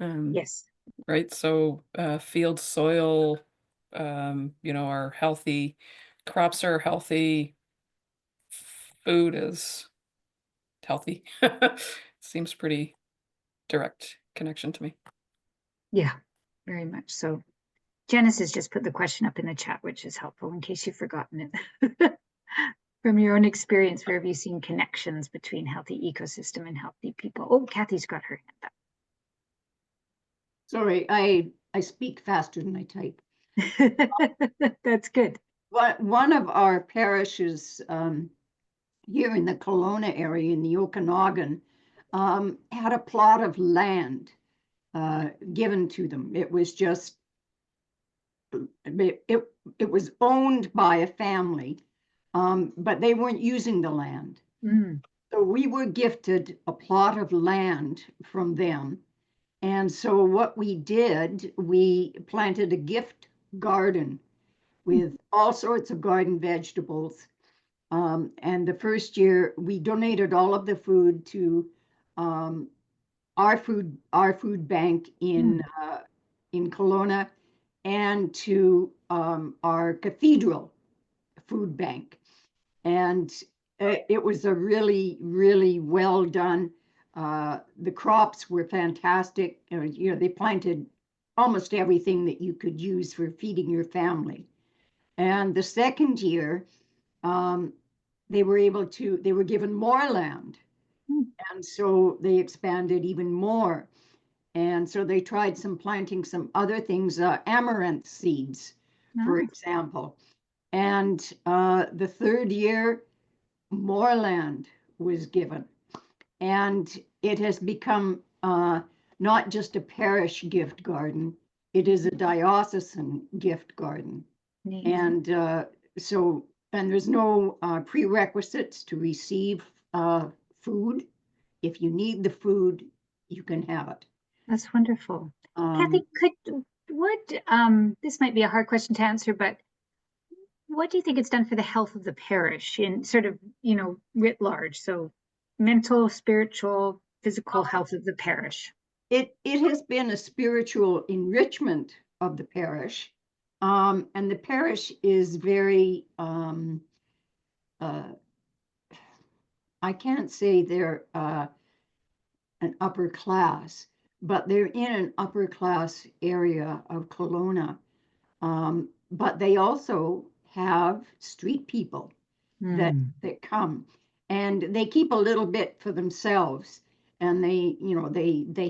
Yes. Right. So field soil, are healthy, crops are healthy, food is healthy. Seems pretty direct connection to me. Yeah, very much so. Janice has just put the question up in the chat, which is helpful in case you've forgotten it. From your own experience, where have you seen connections between healthy ecosystem and healthy people? Oh, Kathy's got her hand up. Sorry, I speak faster than I type. That's good. One of our parishes here in the Kelowna area in the Okanagan had a plot of land given to them. It was just, it was owned by a family, but they weren't using the land. So we were gifted a plot of land from them. And so what we did, we planted a gift garden with all sorts of garden vegetables. And the first year we donated all of the food to our food bank in Kelowna, and to our cathedral food bank. And it was a really, really well done. The crops were fantastic. They planted almost everything that you could use for feeding your family. And the second year, they were given more land. And so they expanded even more. And so they tried planting some other things, amaranth seeds, for Oh, example. And the third year, more land was given. And it has become not just a parish gift garden, it is a diocesan gift garden. neat. And and there's no prerequisites to receive food. If you need the food, you can have it. That's wonderful. Um, Kathy, this might be a hard question to answer, but what do you think it's done for the health of the parish in sort of, writ large? So mental, spiritual, physical health of the parish. it has been a spiritual enrichment of the parish. And the parish is very, I can't say they're an upper class, but they're in an upper class area of Kelowna. But they also have street people that come, and they keep a little bit for themselves, and they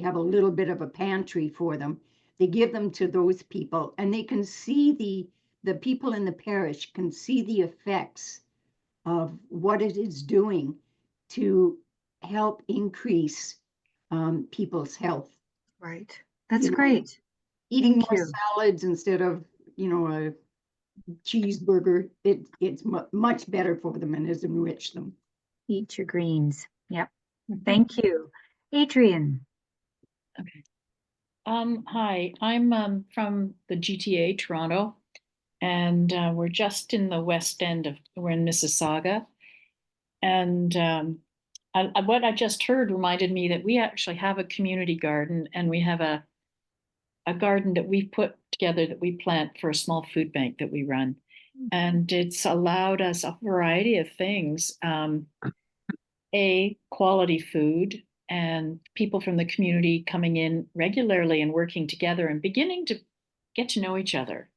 have a little bit of a pantry for them. They give them to those people, and they can see the people in the parish can see the effects of what it is doing to help increase people's health. Right. That's You know, great. Eating Thank more you. salads instead of a cheeseburger, it's much better for them and has enriched them. Eat your greens. Yep. Thank you. Adrian. Hi, I'm from the GTA, Toronto, and we're just in the west end we're in Mississauga. And what I just heard reminded me that we actually have a community garden, and we have a garden that we've put together that we plant for a small food bank that we run. And it's allowed us a variety of things. Quality food, and people from the community coming in regularly and working together and beginning to get to know each other,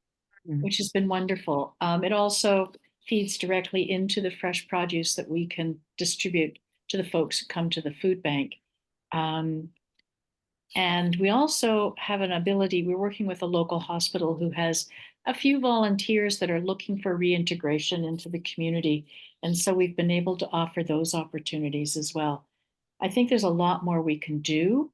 which has been wonderful. It also feeds directly into the fresh produce that we can distribute to the folks who come to the food bank. And we also have an ability, we're working with a local hospital who has a few volunteers that are looking for reintegration into the community. And so we've been able to offer those opportunities as well. I think there's a lot more we can do,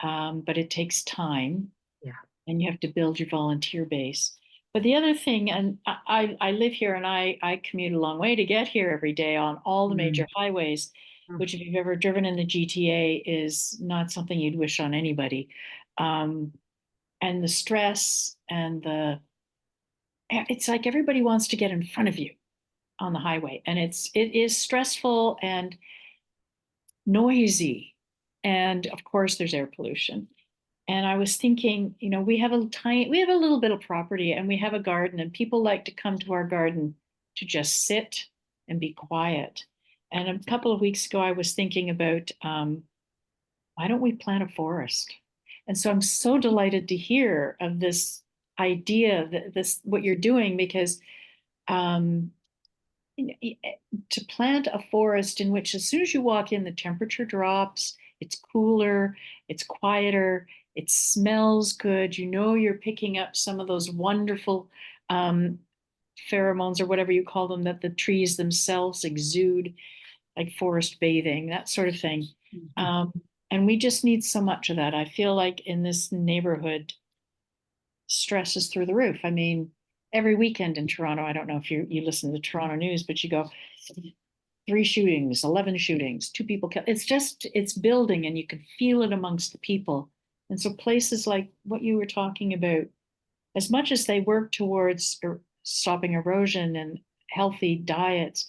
but it takes time. Yeah. And you have to build your volunteer base. But the other thing, and I live here and I commute a long way to get here every day on all the major highways, which if you've ever driven in the GTA is not something you'd wish on anybody. And the stress and it's like everybody wants to get in front of you on the highway. And it is stressful and noisy. And of course there's air pollution. And I was thinking, we have a little bit of property and we have a garden, and people like to come to our garden to just sit and be quiet. And a couple of weeks ago, I was thinking about, why don't we plant a forest? And so I'm so delighted to hear of this idea that what you're doing, because to plant a forest in which as soon as you walk in, the temperature drops, it's cooler, it's quieter, it smells good. You're picking up some of those wonderful pheromones or whatever you call them that the trees themselves exude, like forest bathing, that sort of thing. And we just need so much of that. I feel like in this neighborhood, stress is through the roof. I mean, every weekend in Toronto, I don't know if you listen to the Toronto news, but you go, 3 shootings, 11 shootings, 2 people killed. It's building, and you can feel it amongst the people. And so places like what you were talking about, as much as they work towards stopping erosion and healthy diets,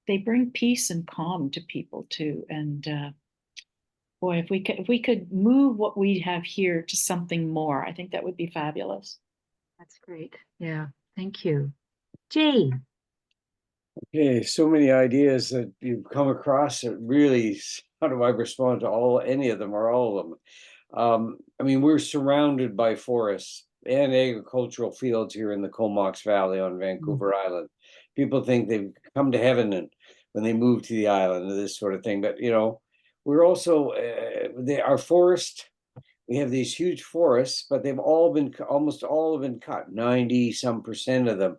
they bring peace and calm to people too. And boy, if we could move what we have here to something more, I think that would be fabulous. That's great. Yeah. Thank you. Jay. Okay, so many ideas that you've come across that really, how do I respond to any of them or all of them? I mean, we're surrounded by forests and agricultural fields here in the Comox Valley on Vancouver Island. People think they've come to heaven when they move to the island and this sort of thing. But, we're also, our forest we have these huge forests, but they've all been, almost all have been cut. 90% of them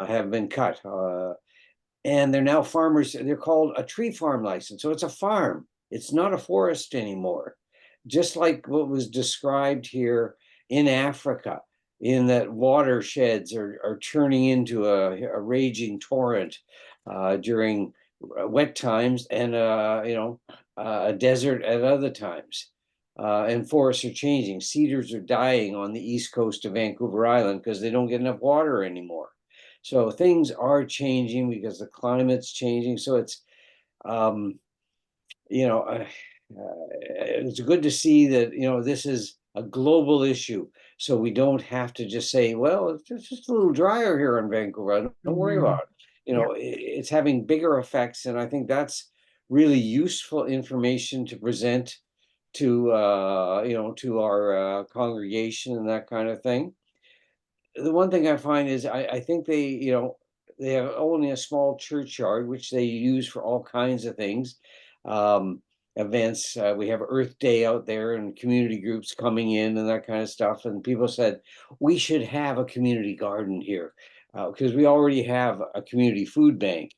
have been cut. And they're now farmers. They're called a tree farm license. So it's a farm. It's not a forest anymore. Just like what was described here in Africa, in that watersheds are turning into a raging torrent during wet times, and a desert at other times. And forests are changing. Cedars are dying on the east coast of Vancouver Island because they don't get enough water anymore. So things are changing because the climate's changing. So it's, it's good to see that, this is a global issue. So we don't have to just say, well, it's just a little drier here in Vancouver. Don't worry about it. It's having bigger effects. And I think that's really useful information to present to, to our congregation and that kind of thing. The one thing I find is I think they have only a small churchyard, which they use for all kinds of things, events. We have Earth Day out there and community groups coming in and that kind of stuff. And people said, we should have a community garden here because we already have a community food bank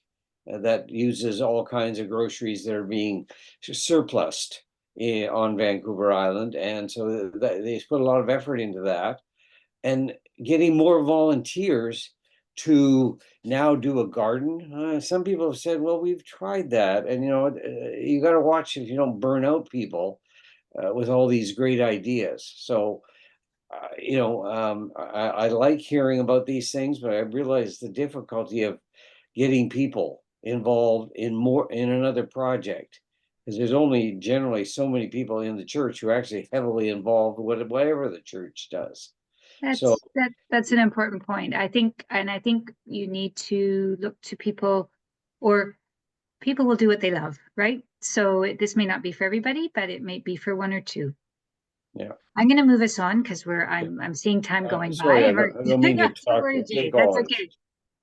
that uses all kinds of groceries that are being surplused on Vancouver Island. And so they put a lot of effort into that. And getting more volunteers to now do a garden. Some people have said, well, we've tried that. And, you got to watch if you don't burn out people with all these great ideas. So, I like hearing about these things, but I realize the difficulty of getting people involved in another project. Because there's only generally so many people in the church who are actually heavily involved with whatever the church does. That's an important point. I think you need to look to people, or people will do what they love, right? So this may not be for everybody, but it may be for one or two. Yeah. I'm going to move us on because I'm seeing time going sorry, by. I don't mean to talk. That's okay.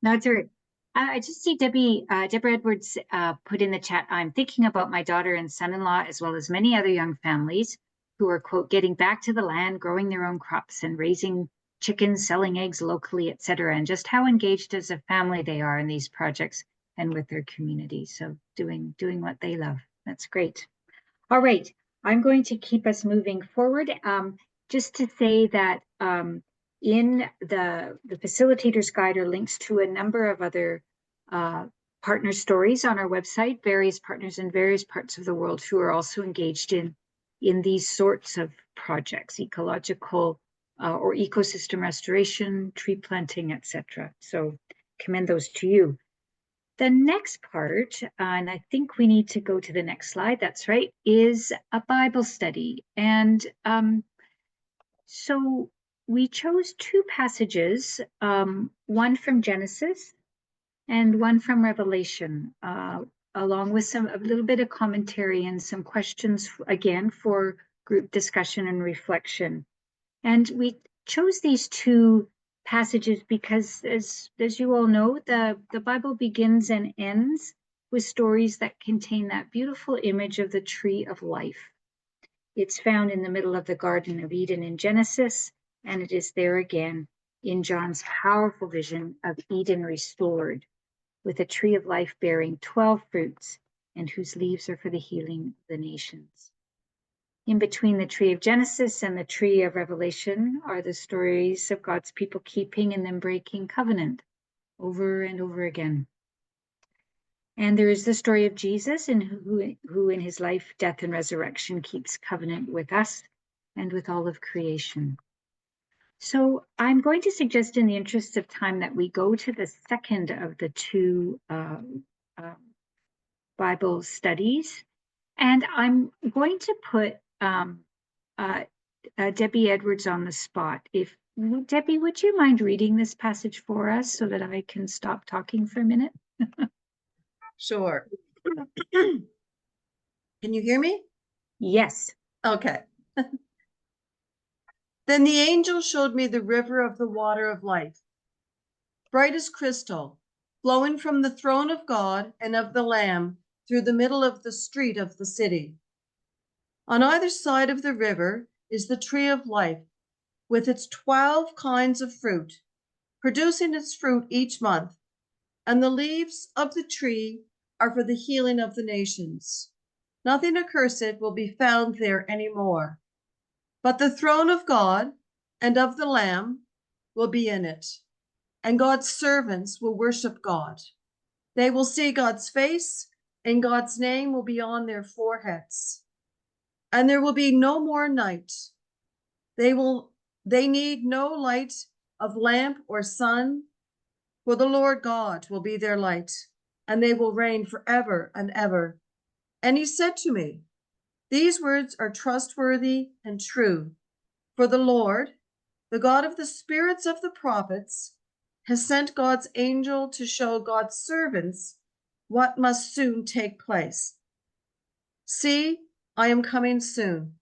No, it's all right. I just see Deborah Edwards put in the chat, I'm thinking about my daughter and son-in-law, as well as many other young families who are, quote, getting back to the land, growing their own crops and raising chickens, selling eggs locally, etc., and just how engaged as a family they are in these projects and with their community. So doing what they love. That's great. All right, I'm going to keep us moving forward. Just to say that in the facilitator's guide are links to a number of other partner stories on our website, various partners in various parts of the world who are also engaged in these sorts of projects, ecological or ecosystem restoration, tree planting, etc. So commend those to you. The next part, and I think we need to go to the next slide, that's right, is a Bible study. And so we chose two passages, one from Genesis and one from Revelation, along with a little bit of commentary and some questions, again, for group discussion and reflection. And we chose these two passages because, as you all know, the Bible begins and ends with stories that contain that beautiful image of the tree of life. It's found in the middle of the Garden of Eden in Genesis, and it is there again in John's powerful vision of Eden restored, with a tree of life bearing 12 fruits and whose leaves are for the healing of the nations. In between the tree of Genesis and the tree of Revelation are the stories of God's people keeping and then breaking covenant over and over again. And there is the story of Jesus, and who in his life, death, and resurrection keeps covenant with us and with all of creation. So I'm going to suggest, in the interest of time, that we go to the second of the two Bible studies. And I'm going to put Debbie Edwards on the spot. Debbie, would you mind reading this passage for us so that I can stop talking for a minute? Sure. Can you hear me? Yes. Okay. Then the angel showed me the river of the water of life, bright as crystal, flowing from the throne of God and of the Lamb through the middle of the street of the city. On either side of the river, is the tree of life, with its 12 kinds of fruit, producing its fruit each month. And the leaves of the tree are for the healing of the nations. Nothing accursed will be found there anymore, but the throne of God and of the Lamb will be in it, and God's servants will worship God. They will see God's face, and God's name will be on their foreheads. And there will be no more night. They need no light of lamp or sun, for the Lord God will be their light, and they will reign forever and ever. And he said to me, these words are trustworthy and true, for the Lord, the God of the spirits of the prophets, has sent God's angel to show God's servants what must soon take place. See, I am coming soon.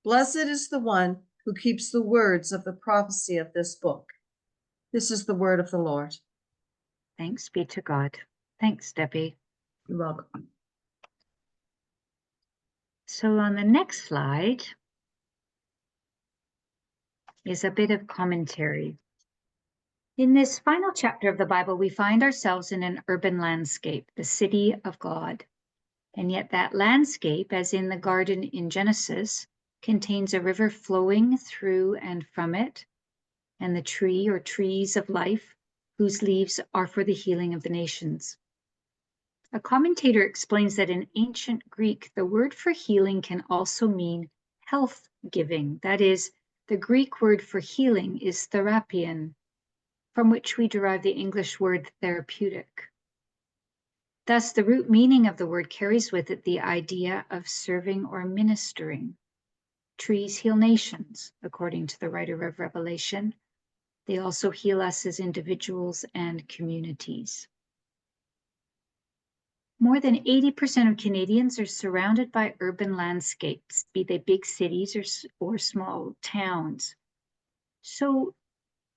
Blessed is the one who keeps the words of the prophecy of this book. This is the word of the Lord. Thanks be to God. Thanks, Debbie. You're welcome. So on the next slide is a bit of commentary. In this final chapter of the Bible, we find ourselves in an urban landscape, the city of God. And yet that landscape, as in the garden in Genesis, contains a river flowing through and from it, and the tree or trees of life, whose leaves are for the healing of the nations. A commentator explains that in ancient Greek, the word for healing can also mean health giving. That is, the Greek word for healing is therapion, from which we derive the English word therapeutic. Thus, the root meaning of the word carries with it the idea of serving or ministering. Trees heal nations, according to the writer of Revelation. They also heal us as individuals and communities. More than 80% of Canadians are surrounded by urban landscapes, be they big cities or small towns. So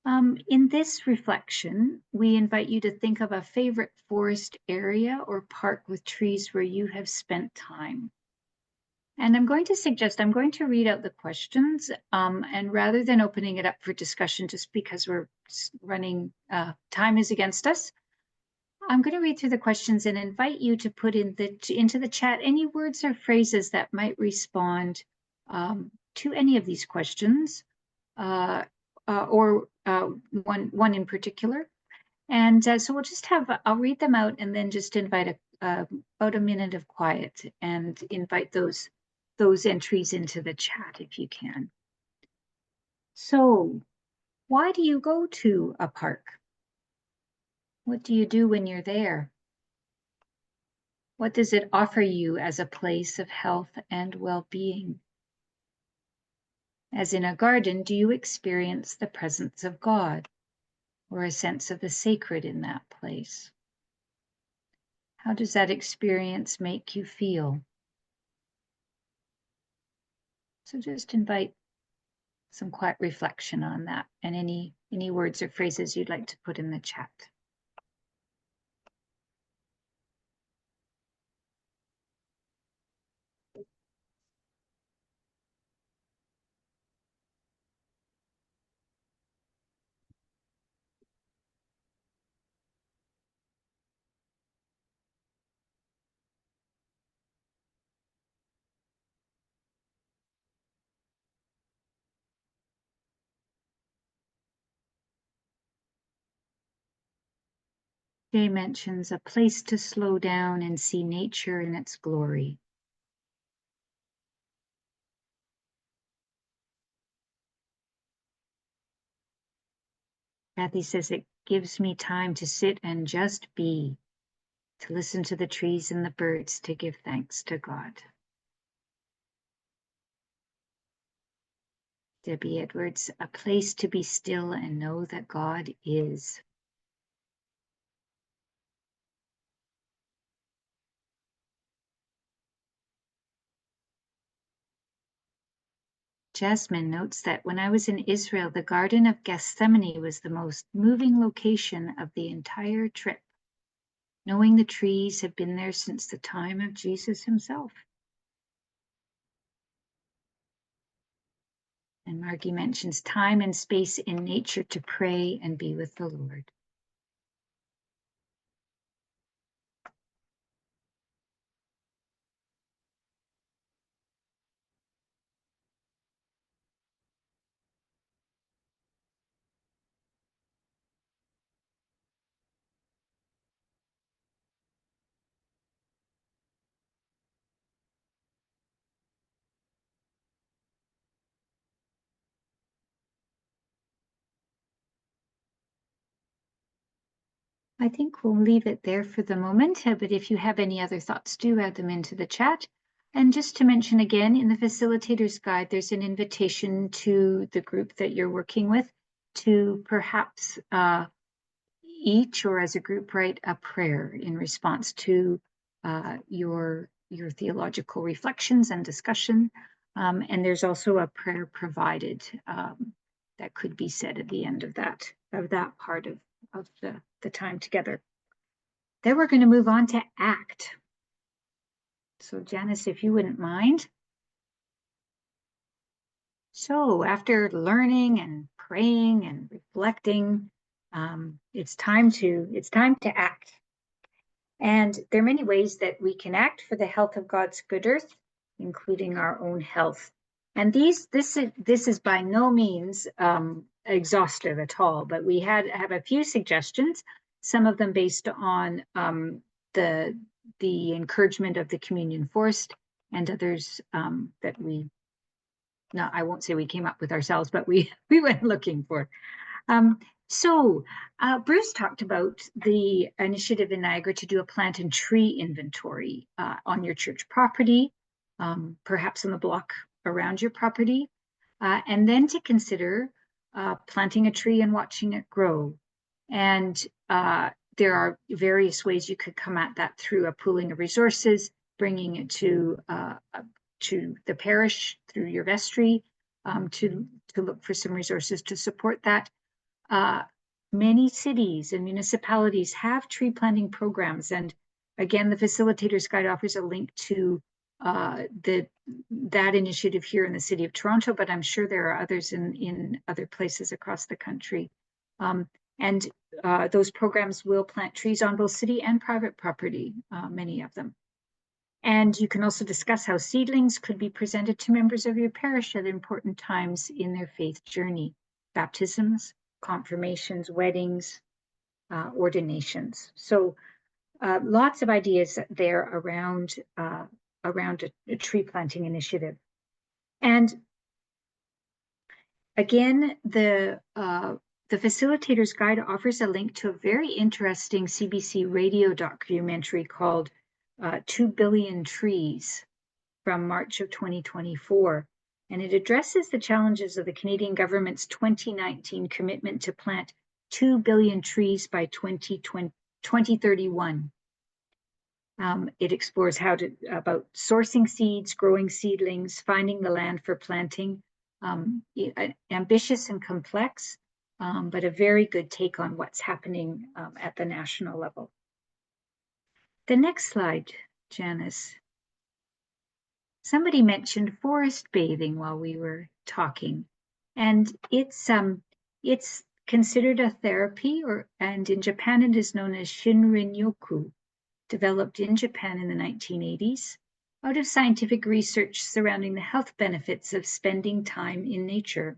in this reflection, we invite you to think of a favorite forest area or park with trees where you have spent time. And I'm going to read out the questions, and rather than opening it up for discussion just because we're running, time is against us, I'm going to read through the questions and invite you to put into the chat any words or phrases that might respond to any of these questions, or one in particular. And so we'll just I'll read them out and then just invite about a minute of quiet and invite those entries into the chat if you can. So, why do you go to a park? What do you do when you're there? What does it offer you as a place of health and well-being? As in a garden, do you experience the presence of God or a sense of the sacred in that place? How does that experience make you feel? So just invite some quiet reflection on that and any words or phrases you'd like to put in the chat. Jay mentions a place to slow down and see nature in its glory. Kathy says it gives me time to sit and just be, to listen to the trees and the birds, to give thanks to God. Debbie Edwards, a place to be still and know that God is. Jasmine notes that when I was in Israel, the Garden of Gethsemane was the most moving location of the entire trip, knowing the trees had been there since the time of Jesus himself. And Margie mentions time and space in nature to pray and be with the Lord. I think we'll leave it there for the moment, but if you have any other thoughts, do add them into the chat. And just to mention again, in the facilitator's guide, there's an invitation to the group that you're working with to perhaps each or as a group write a prayer in response to your theological reflections and discussion. And there's also a prayer provided that could be said at the end of that part of the time together. Then we're going to move on to ACT. So Janice, if you wouldn't mind. So after learning and praying and reflecting, it's time to act. And there are many ways that we can act for the health of God's good earth, including our own health. And this is by no means exhaustive at all, but we have a few suggestions, some of them based on the encouragement of the Communion Forest, and others that I won't say we came up with ourselves, but we went looking for. So Bruce talked about the initiative in Niagara to do a plant and tree inventory on your church property, perhaps on the block around your property, and then to consider planting a tree and watching it grow. And there are various ways you could come at that through a pooling of resources, bringing it to the parish through your vestry, to look for some resources to support that. Many cities and municipalities have tree planting programs, and again, the Facilitator's Guide offers a link to that initiative here in the city of Toronto, but I'm sure there are others in other places across the country. And those programs will plant trees on both city and private property, many of them. And you can also discuss how seedlings could be presented to members of your parish at important times in their faith journey: baptisms, confirmations, weddings, ordinations. So lots of ideas there around a tree planting initiative. And again, the Facilitator's Guide offers a link to a very interesting CBC radio documentary called 2 Billion Trees from March of 2024. And it addresses the challenges of the Canadian government's 2019 commitment to plant 2 billion trees by 2031. It explores about sourcing seeds, growing seedlings, finding the land for planting. Ambitious and complex, but a very good take on what's happening at the national level. The next slide, Janice. Somebody mentioned forest bathing while we were talking, and it's considered a therapy, and in Japan it is known as Shinrin-yoku, developed in Japan in the 1980s out of scientific research surrounding the health benefits of spending time in nature.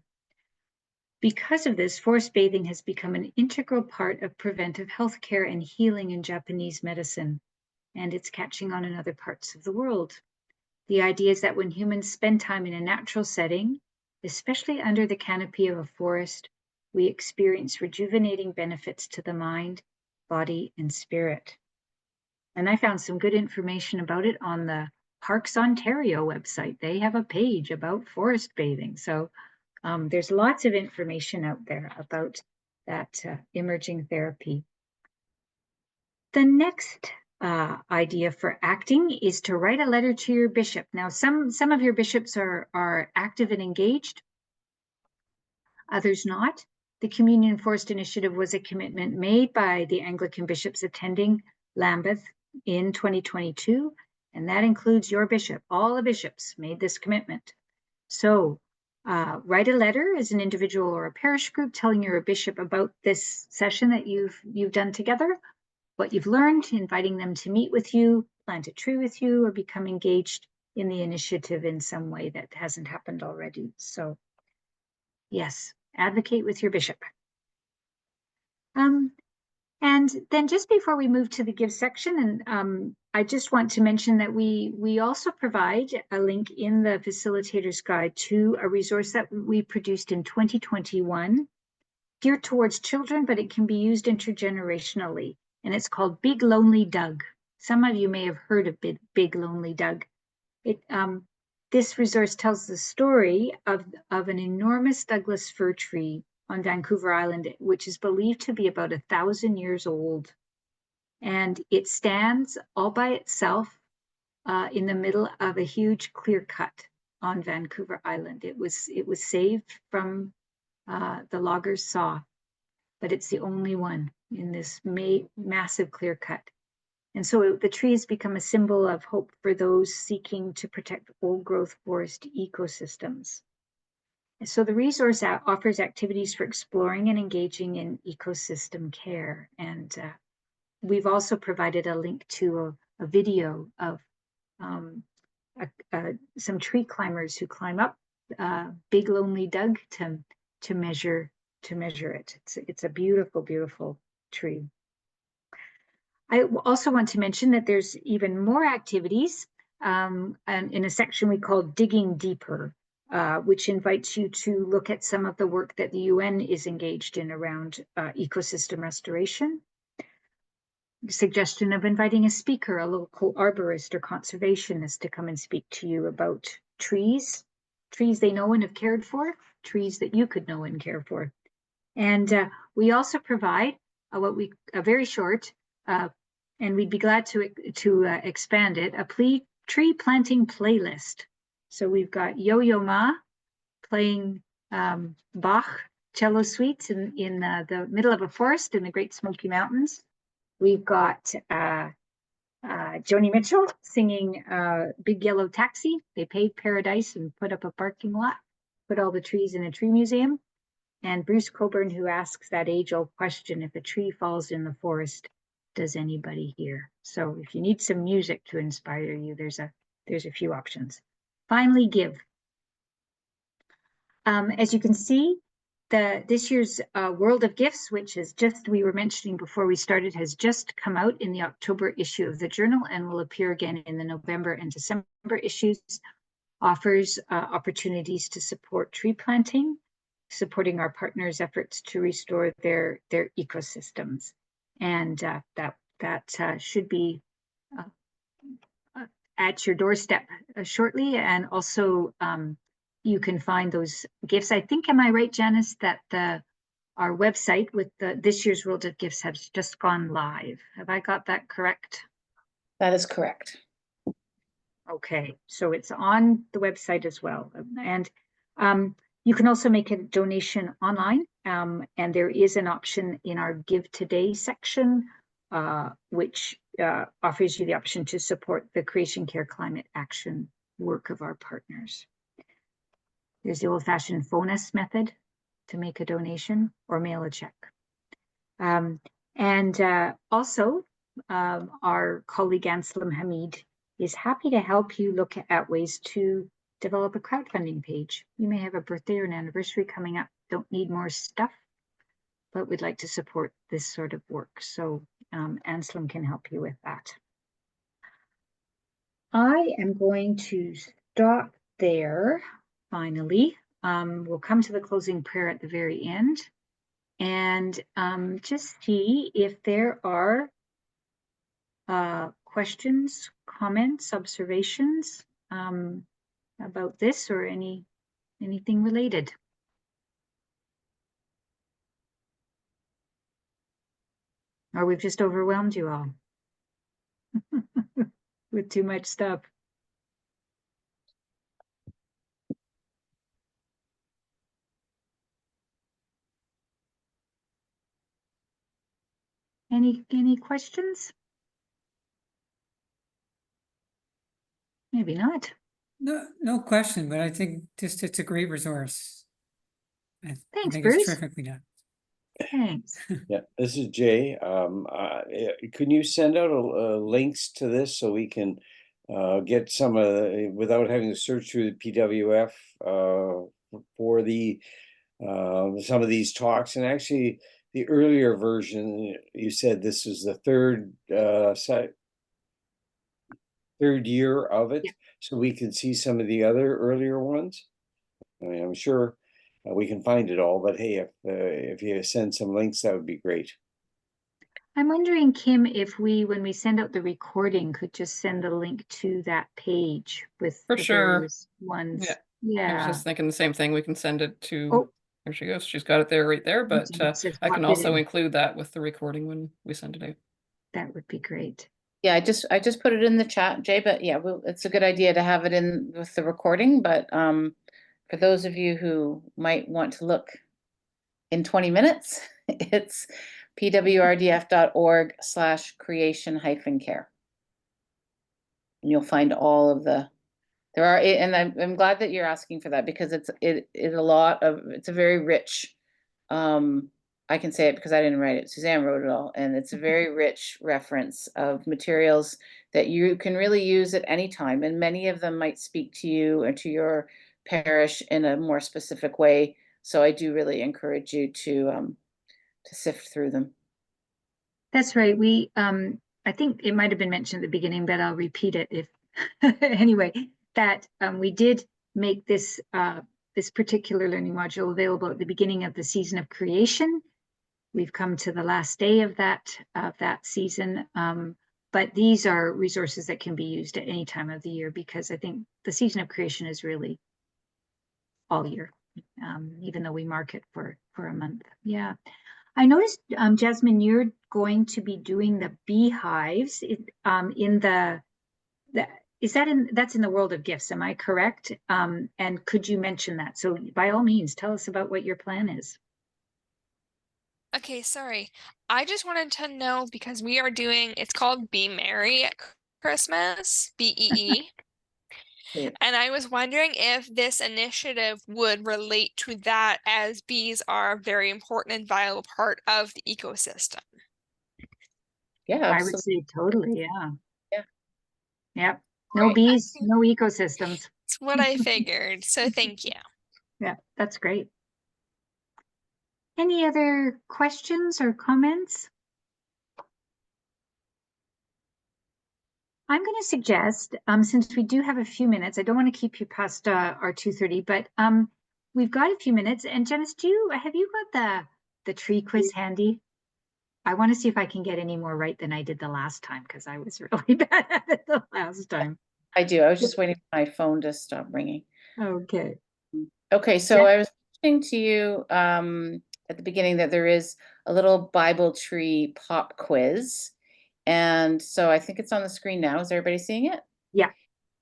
Because of this, forest bathing has become an integral part of preventive healthcare and healing in Japanese medicine, and it's catching on in other parts of the world. The idea is that when humans spend time in a natural setting, especially under the canopy of a forest, we experience rejuvenating benefits to the mind, body, and spirit. And I found some good information about it on the Parks Ontario website. They have a page about forest bathing. So there's lots of information out there about that emerging therapy. The next idea for acting is to write a letter to your bishop. Now, some of your bishops are active and engaged, others not. The Communion Forest Initiative was a commitment made by the Anglican bishops attending Lambeth in 2022, and that includes your bishop. All the bishops made this commitment. So write a letter as an individual or a parish group telling your bishop about this session that you've done together, what you've learned, inviting them to meet with you, plant a tree with you, or become engaged in the initiative in some way that hasn't happened already. So yes, advocate with your bishop. And then just before we move to the give section, and I just want to mention that we also provide a link in the facilitator's guide to a resource that we produced in 2021, geared towards children, but it can be used intergenerationally. And it's called Big Lonely Doug. Some of you may have heard of Big Lonely Doug. This resource tells the story of an enormous Douglas fir tree on Vancouver Island, which is believed to be about 1,000 years old. And it stands all by itself in the middle of a huge clear cut on Vancouver Island. It was saved from the loggers' saw, but it's the only one in this massive clear cut. And so the tree has become a symbol of hope for those seeking to protect old growth forest ecosystems. So the resource offers activities for exploring and engaging in ecosystem care. And we've also provided a link to a video of some tree climbers who climb up Big Lonely Doug to measure it. It's a beautiful, beautiful tree. I also want to mention that there's even more activities and in a section we call Digging Deeper, which invites you to look at some of the work that the UN is engaged in around ecosystem restoration. Suggestion of inviting a speaker, a local arborist or conservationist to come and speak to you about trees they know and have cared for, trees that you could know and care for. And we also provide a very short, and we'd be glad to expand it, a tree planting playlist. So we've got Yo-Yo Ma playing Bach cello suites in the middle of a forest in the Great Smoky Mountains. We've got Joni Mitchell singing Big Yellow Taxi. They paved paradise and put up a parking lot, put all the trees in a tree museum. And Bruce Coburn, who asks that age-old question, if a tree falls in the forest, does anybody hear? So if you need some music to inspire you, there's a few options. Finally, give. As you can see, this year's World of Gifts, which is we were mentioning before we started, has just come out in the October issue of the journal and will appear again in the November and December issues, offers opportunities to support tree planting, supporting our partners' efforts to restore their ecosystems. And that should be at your doorstep shortly. And also you can find those gifts. I think, am I right, Janice, that our website with this year's World of Gifts has just gone live. Have I got that correct? That is correct. Okay, so it's on the website as well. And you can also make a donation online, and there is an option in our Give Today section, which offers you the option to support the Creation Care Climate Action work of our partners. There's the old-fashioned phone us method to make a donation or mail a check. Also, our colleague Anselm Hamid is happy to help you look at ways to develop a crowdfunding page. You may have a birthday or an anniversary coming up, don't need more stuff, but we'd like to support this sort of work. So Anselm can help you with that. I am going to stop there, finally. We'll come to the closing prayer at the very end and just see if there are questions, comments, observations about this or anything related. Or we've just overwhelmed you all with too much stuff. Any questions? Maybe not. No question, but I think just it's a great resource. I Thanks, think it's Bruce. terrifically done. Thanks. Yeah, this is Jay. Can you send out links to this so we can get some without having to search through the PWF for the some of these talks? And actually, the earlier version, you said this is the third year of it, Yeah. so we can see some of the other earlier ones. I mean, I'm sure we can find it all, but hey, if you send some links, that would be great. I'm wondering, Kim, if we, when we send out the recording, could just send a link to that page with For the sure. various ones. Yeah. I was Yeah. just thinking the same thing. We can send it to, Oh. there she goes. She's got it there, right there, but It's just I can popped it also in. include that with the recording when we send it out. That would be great. Yeah, I just put it in the chat, Jay, but yeah, it's a good idea to have it in with the recording, but for those of you who might want to look in 20 minutes, it's pwrdf.org/creation-care. And you'll find all of and I'm glad that you're asking for that, because it's a very rich, I can say it because I didn't write it, Suzanne wrote it all, and it's a very rich reference of materials that you can really use at any time, and many of them might speak to you and to your parish in a more specific way. So I do really encourage you to sift through them. That's right. We, I think it might have been mentioned at the beginning, but I'll repeat it if, anyway, that we did make this this particular learning module available at the beginning of the season of creation. We've come to the last day of that season, but these are resources that can be used at any time of the year, because I think the season of creation is really all year, even though we mark it for a month. Yeah. I noticed, Jasmine, you're going to be doing the beehives in that's in the World of Gifts, am I correct? And could you mention that? So by all means, tell us about what your plan is. Okay, sorry. I just wanted to know, because we are doing, it's called Be Merry at Christmas, BEE. Yeah. And I was wondering if this initiative would relate to that, as bees are a very important and vital part of the ecosystem. Yeah, I would absolutely. say totally, yeah. Yeah. Yep. No Great. bees, no ecosystems. That's what I figured. So thank you. Yeah, that's great. Any other questions or comments? I'm going to suggest, since we do have a few minutes, I don't want to keep you past our 2:30, but we've got a few minutes. And Janice, have you got the tree quiz handy? I want to see if I can get any more right than I did the last time, because I was really bad at it the last time. I do. I was just waiting for my phone to stop ringing. Okay. Okay, so Yeah. I was mentioning to you at the beginning that there is a little Bible tree pop quiz. And so I think it's on the screen now. Is everybody seeing it? Yeah.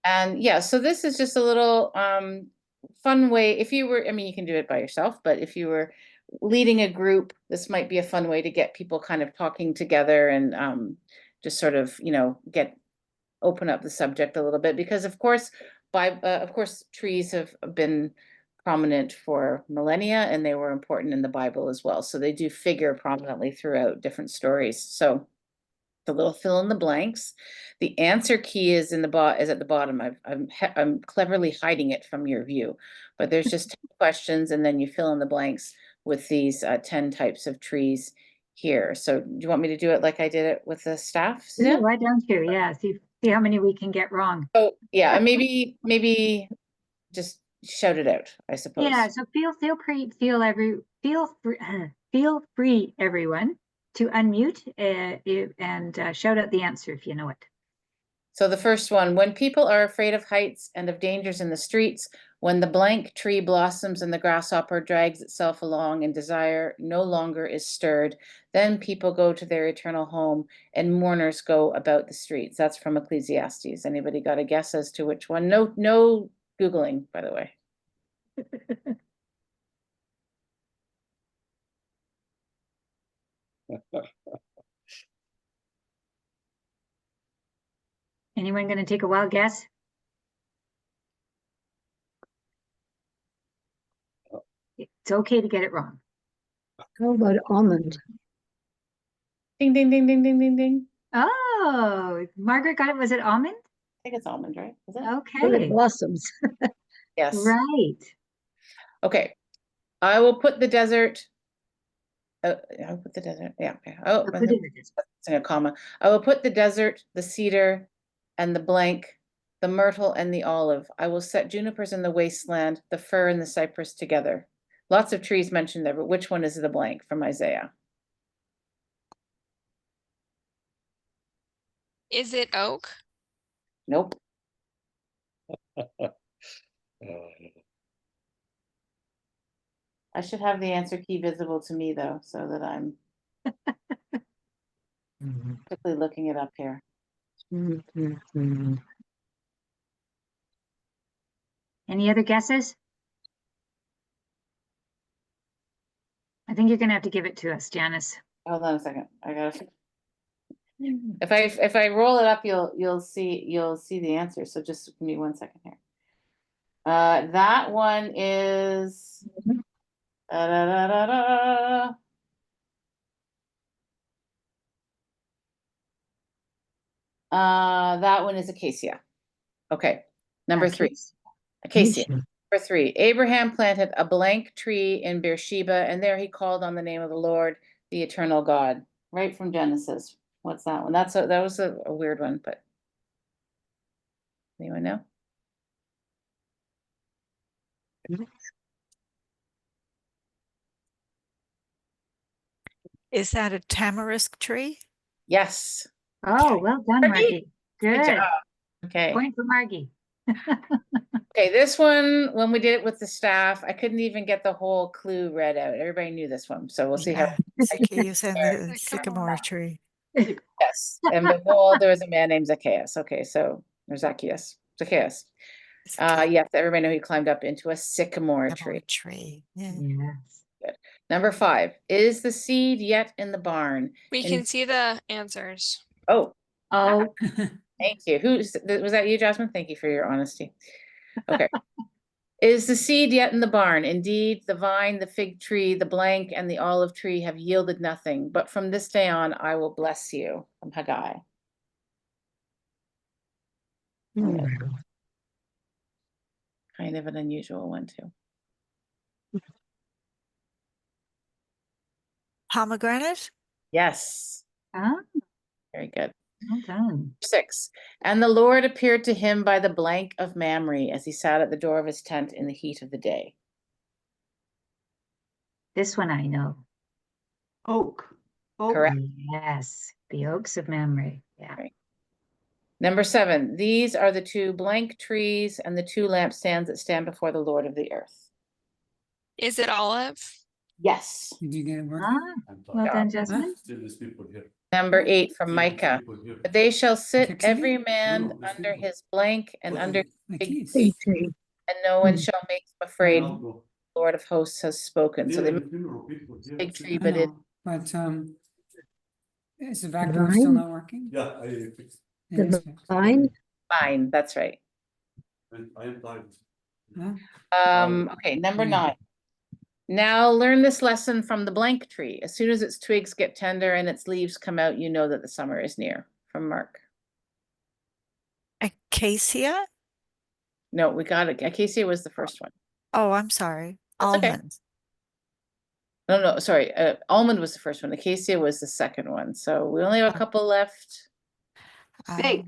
And yeah, so this is just a little fun way. If you were, I mean, you can do it by yourself, but if you were leading a group, this might be a fun way to get people kind of talking together and just sort of, open up the subject a little bit, because of course, trees have been prominent for millennia, and they were important in the Bible as well. So they do figure prominently throughout different stories. So the little fill in the blanks. The answer key is at the bottom. I'm cleverly hiding it from your view, but there's just 10 questions, and then you fill in the blanks with these 10 types of trees here. So do you want me to do it like I did it with the staff, Suzanne? Why don't you? Yeah, see how many we can get wrong. Oh, yeah, and maybe just shout it out, I suppose. Yeah, so feel free, everyone, to unmute and shout out the answer if you know it. So the first one: when people are afraid of heights and of dangers in the streets, when the blank tree blossoms and the grasshopper drags itself along and desire no longer is stirred, then people go to their eternal home and mourners go about the streets. That's from Ecclesiastes. Anybody got a guess as to which one? No Googling, by the way. Anyone going to take a wild guess? It's okay to get it wrong. How about almond? Ding, ding, ding, ding, ding, ding, ding. Oh, Margaret got it. Was it almond? I think it's almond, right? Is it? Okay, Blossoms. Yes. right. Okay. I will put the desert. I'll put the desert. Yeah. Okay. Oh, Put I it think in it. it's in a comma. I will put the desert, the cedar, and the blank, the myrtle and the olive. I will set junipers in the wasteland, the fir and the cypress together. Lots of trees mentioned there, but which one is the blank from Isaiah? Is it oak? Nope. I should have the answer key visible to me though, so that I'm quickly looking it up here. Any other guesses? I think you're gonna have to give it to us, Janice. Hold on a second. I gotta. If I roll it up, you'll see the answer. So just give me 1 second here. That one is. That one is acacia. Okay, number 3. Acacia. Number 3. Abraham planted a blank tree in Beersheba, and there he called on the name of the Lord, the eternal God. Right from Genesis. What's that one? That was a weird one, but anyone know? Is that a tamarisk tree? Yes. Oh, well done, Margie. Good Good. job. Okay. Point for Margie. Okay, this one, when we did it with the staff, I couldn't even get the whole clue read out. Everybody knew this one, so we'll see how. Zacchaeus and the sycamore tree. Yes, and before there was a man named Zacchaeus. Okay, so there's Zacchaeus. Yes, everybody know he climbed up into a sycamore tree. Yeah. Yes. Good. Number 5, is the seed yet in the barn? We can see the answers. Oh, Oh, thank you. Was that you, Jasmine? Thank you for your honesty. Okay. Is the seed yet in the barn? Indeed, the vine, the fig tree, the blank, and the olive tree have yielded nothing. But from this day on, I will bless you. From Haggai. Kind of an unusual one, too. Pomegranate? Yes. ah, Very good. well done. 6. And the Lord appeared to him by the blank of Mamre as he sat at the door of his tent in the heat of the day. This one I know. Oak. Correct. Yes, the Oaks of Mamre. Yeah. Right. Number 7. These are the 2 blank trees and the 2 lampstands that stand before the Lord of the earth. Is it olive? Yes. Did you get it? Mark? Well done, Jasmine. Number 8 from Micah. But they shall sit Fixing it? every man under his blank and under Like fig keys. tree, and no one shall make them afraid. The Lord of hosts has spoken. So they make a big tree, I but it know, but is the vac door still not working? Yeah, I fixed. It is fixed. Fine. fine. That's right. And I am tired. Huh? Okay, number Hmm. 9. Now learn this lesson from the blank tree. As soon as its twigs get tender and its leaves come out, you know that the summer is near. From Mark. Acacia? No, we got it. Acacia was the first one. Oh, I'm sorry. That's okay. Almond. No, sorry. Almond was the first one. Acacia was the second one. So we only have a couple left. Fig.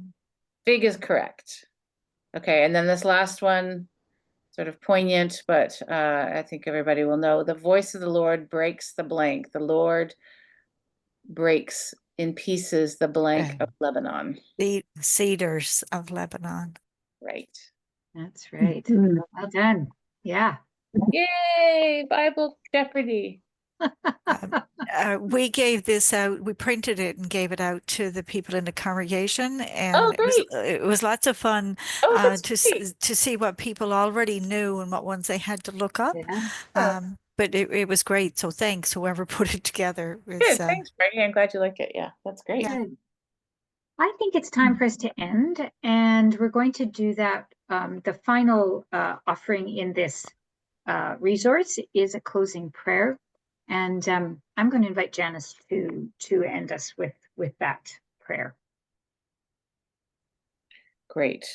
Fig is correct. Okay, and then this last one, sort of poignant, but I think everybody will know. The voice of the Lord breaks the blank. The Lord breaks in pieces the blank of Lebanon. The cedars of Lebanon. Right. That's right. Well done. Yeah. Yay! Bible Jeopardy. We gave this out, we printed it and gave it out to the people in the congregation, and Oh, it was lots of fun that's to great. to see what people already knew and what ones they had to look up. Yeah. But it was great. So thanks, whoever put it together. Good. It's, Thanks, Marty. I'm glad you like it. Yeah, that's great. Good. I think it's time for us to end, and we're going to do that, the final offering in this resource is a closing prayer. And I'm going to invite Janice to end us with that prayer. Great.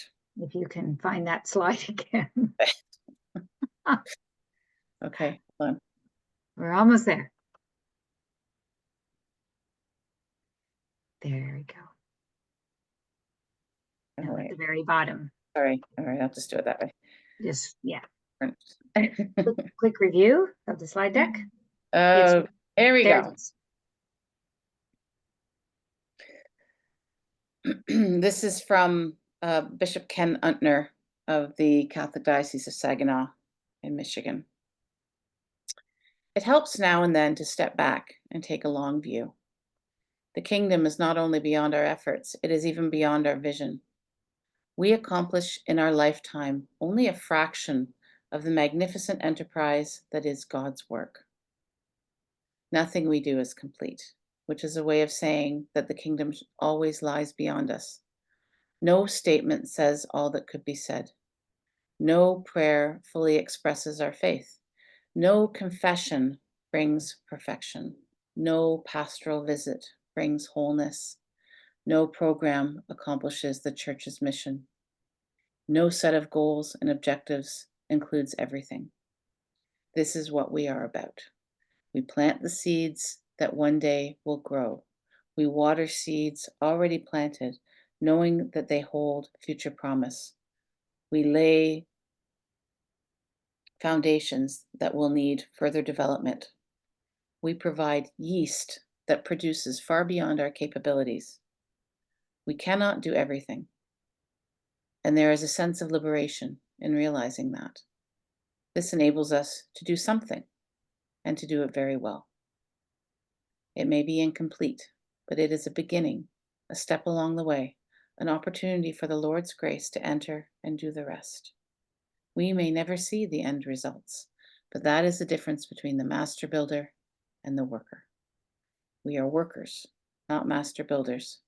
If you can find that slide again. Okay, hold on. We're almost there. There we go. Oh, Now at wait. the very bottom. Sorry. All right, I'll just do it that way. Just, yeah. Here Quick review of the slide deck. we There go. it is. This is from Bishop Ken Untner of the Catholic Diocese of Saginaw in Michigan. It helps now and then to step back and take a long view. The kingdom is not only beyond our efforts, it is even beyond our vision. We accomplish in our lifetime only a fraction of the magnificent enterprise that is God's work. Nothing we do is complete, which is a way of saying that the kingdom always lies beyond us. No statement says all that could be said. No prayer fully expresses our faith. No confession brings perfection. No pastoral visit brings wholeness. No program accomplishes the church's mission. No set of goals and objectives includes everything. This is what we are about. We plant the seeds that one day will grow. We water seeds already planted, knowing that they hold future promise. We lay foundations that will need further development. We provide yeast that produces far beyond our capabilities. We cannot do everything. And there is a sense of liberation in realizing that. This enables us to do something and to do it very well. It may be incomplete, but it is a beginning, a step along the way, an opportunity for the Lord's grace to enter and do the rest. We may never see the end results, but that is the difference between the master builder and the worker. We are workers, not master builders,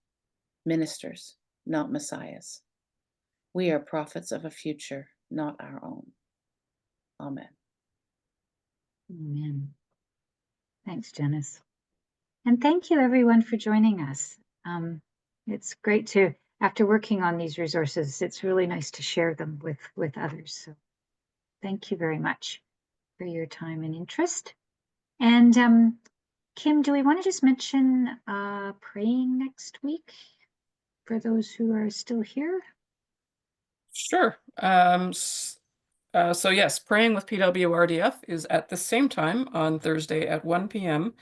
ministers, not messiahs. We are prophets of a future, not our own. Amen. Amen. Thanks, Janice. And thank you everyone for joining us. It's great to, after working on these resources, it's really nice to share them with others. So thank you very much for your time and interest. And Kim, do we want to just mention praying next week for those who are still here? Sure. So yes, Praying with PWRDF is at the same time on Thursday at 1 p.m.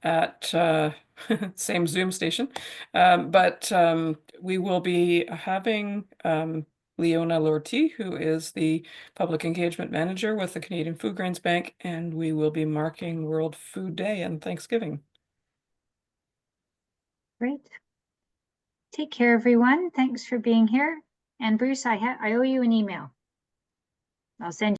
at same Zoom station. But we will be having Leona Lortie, who is the Public Engagement Manager with the Canadian Food Grains Bank, and we will be marking World Food Day and Thanksgiving. Great. Take care, everyone. Thanks for being here. And Bruce, I owe you an email. I'll send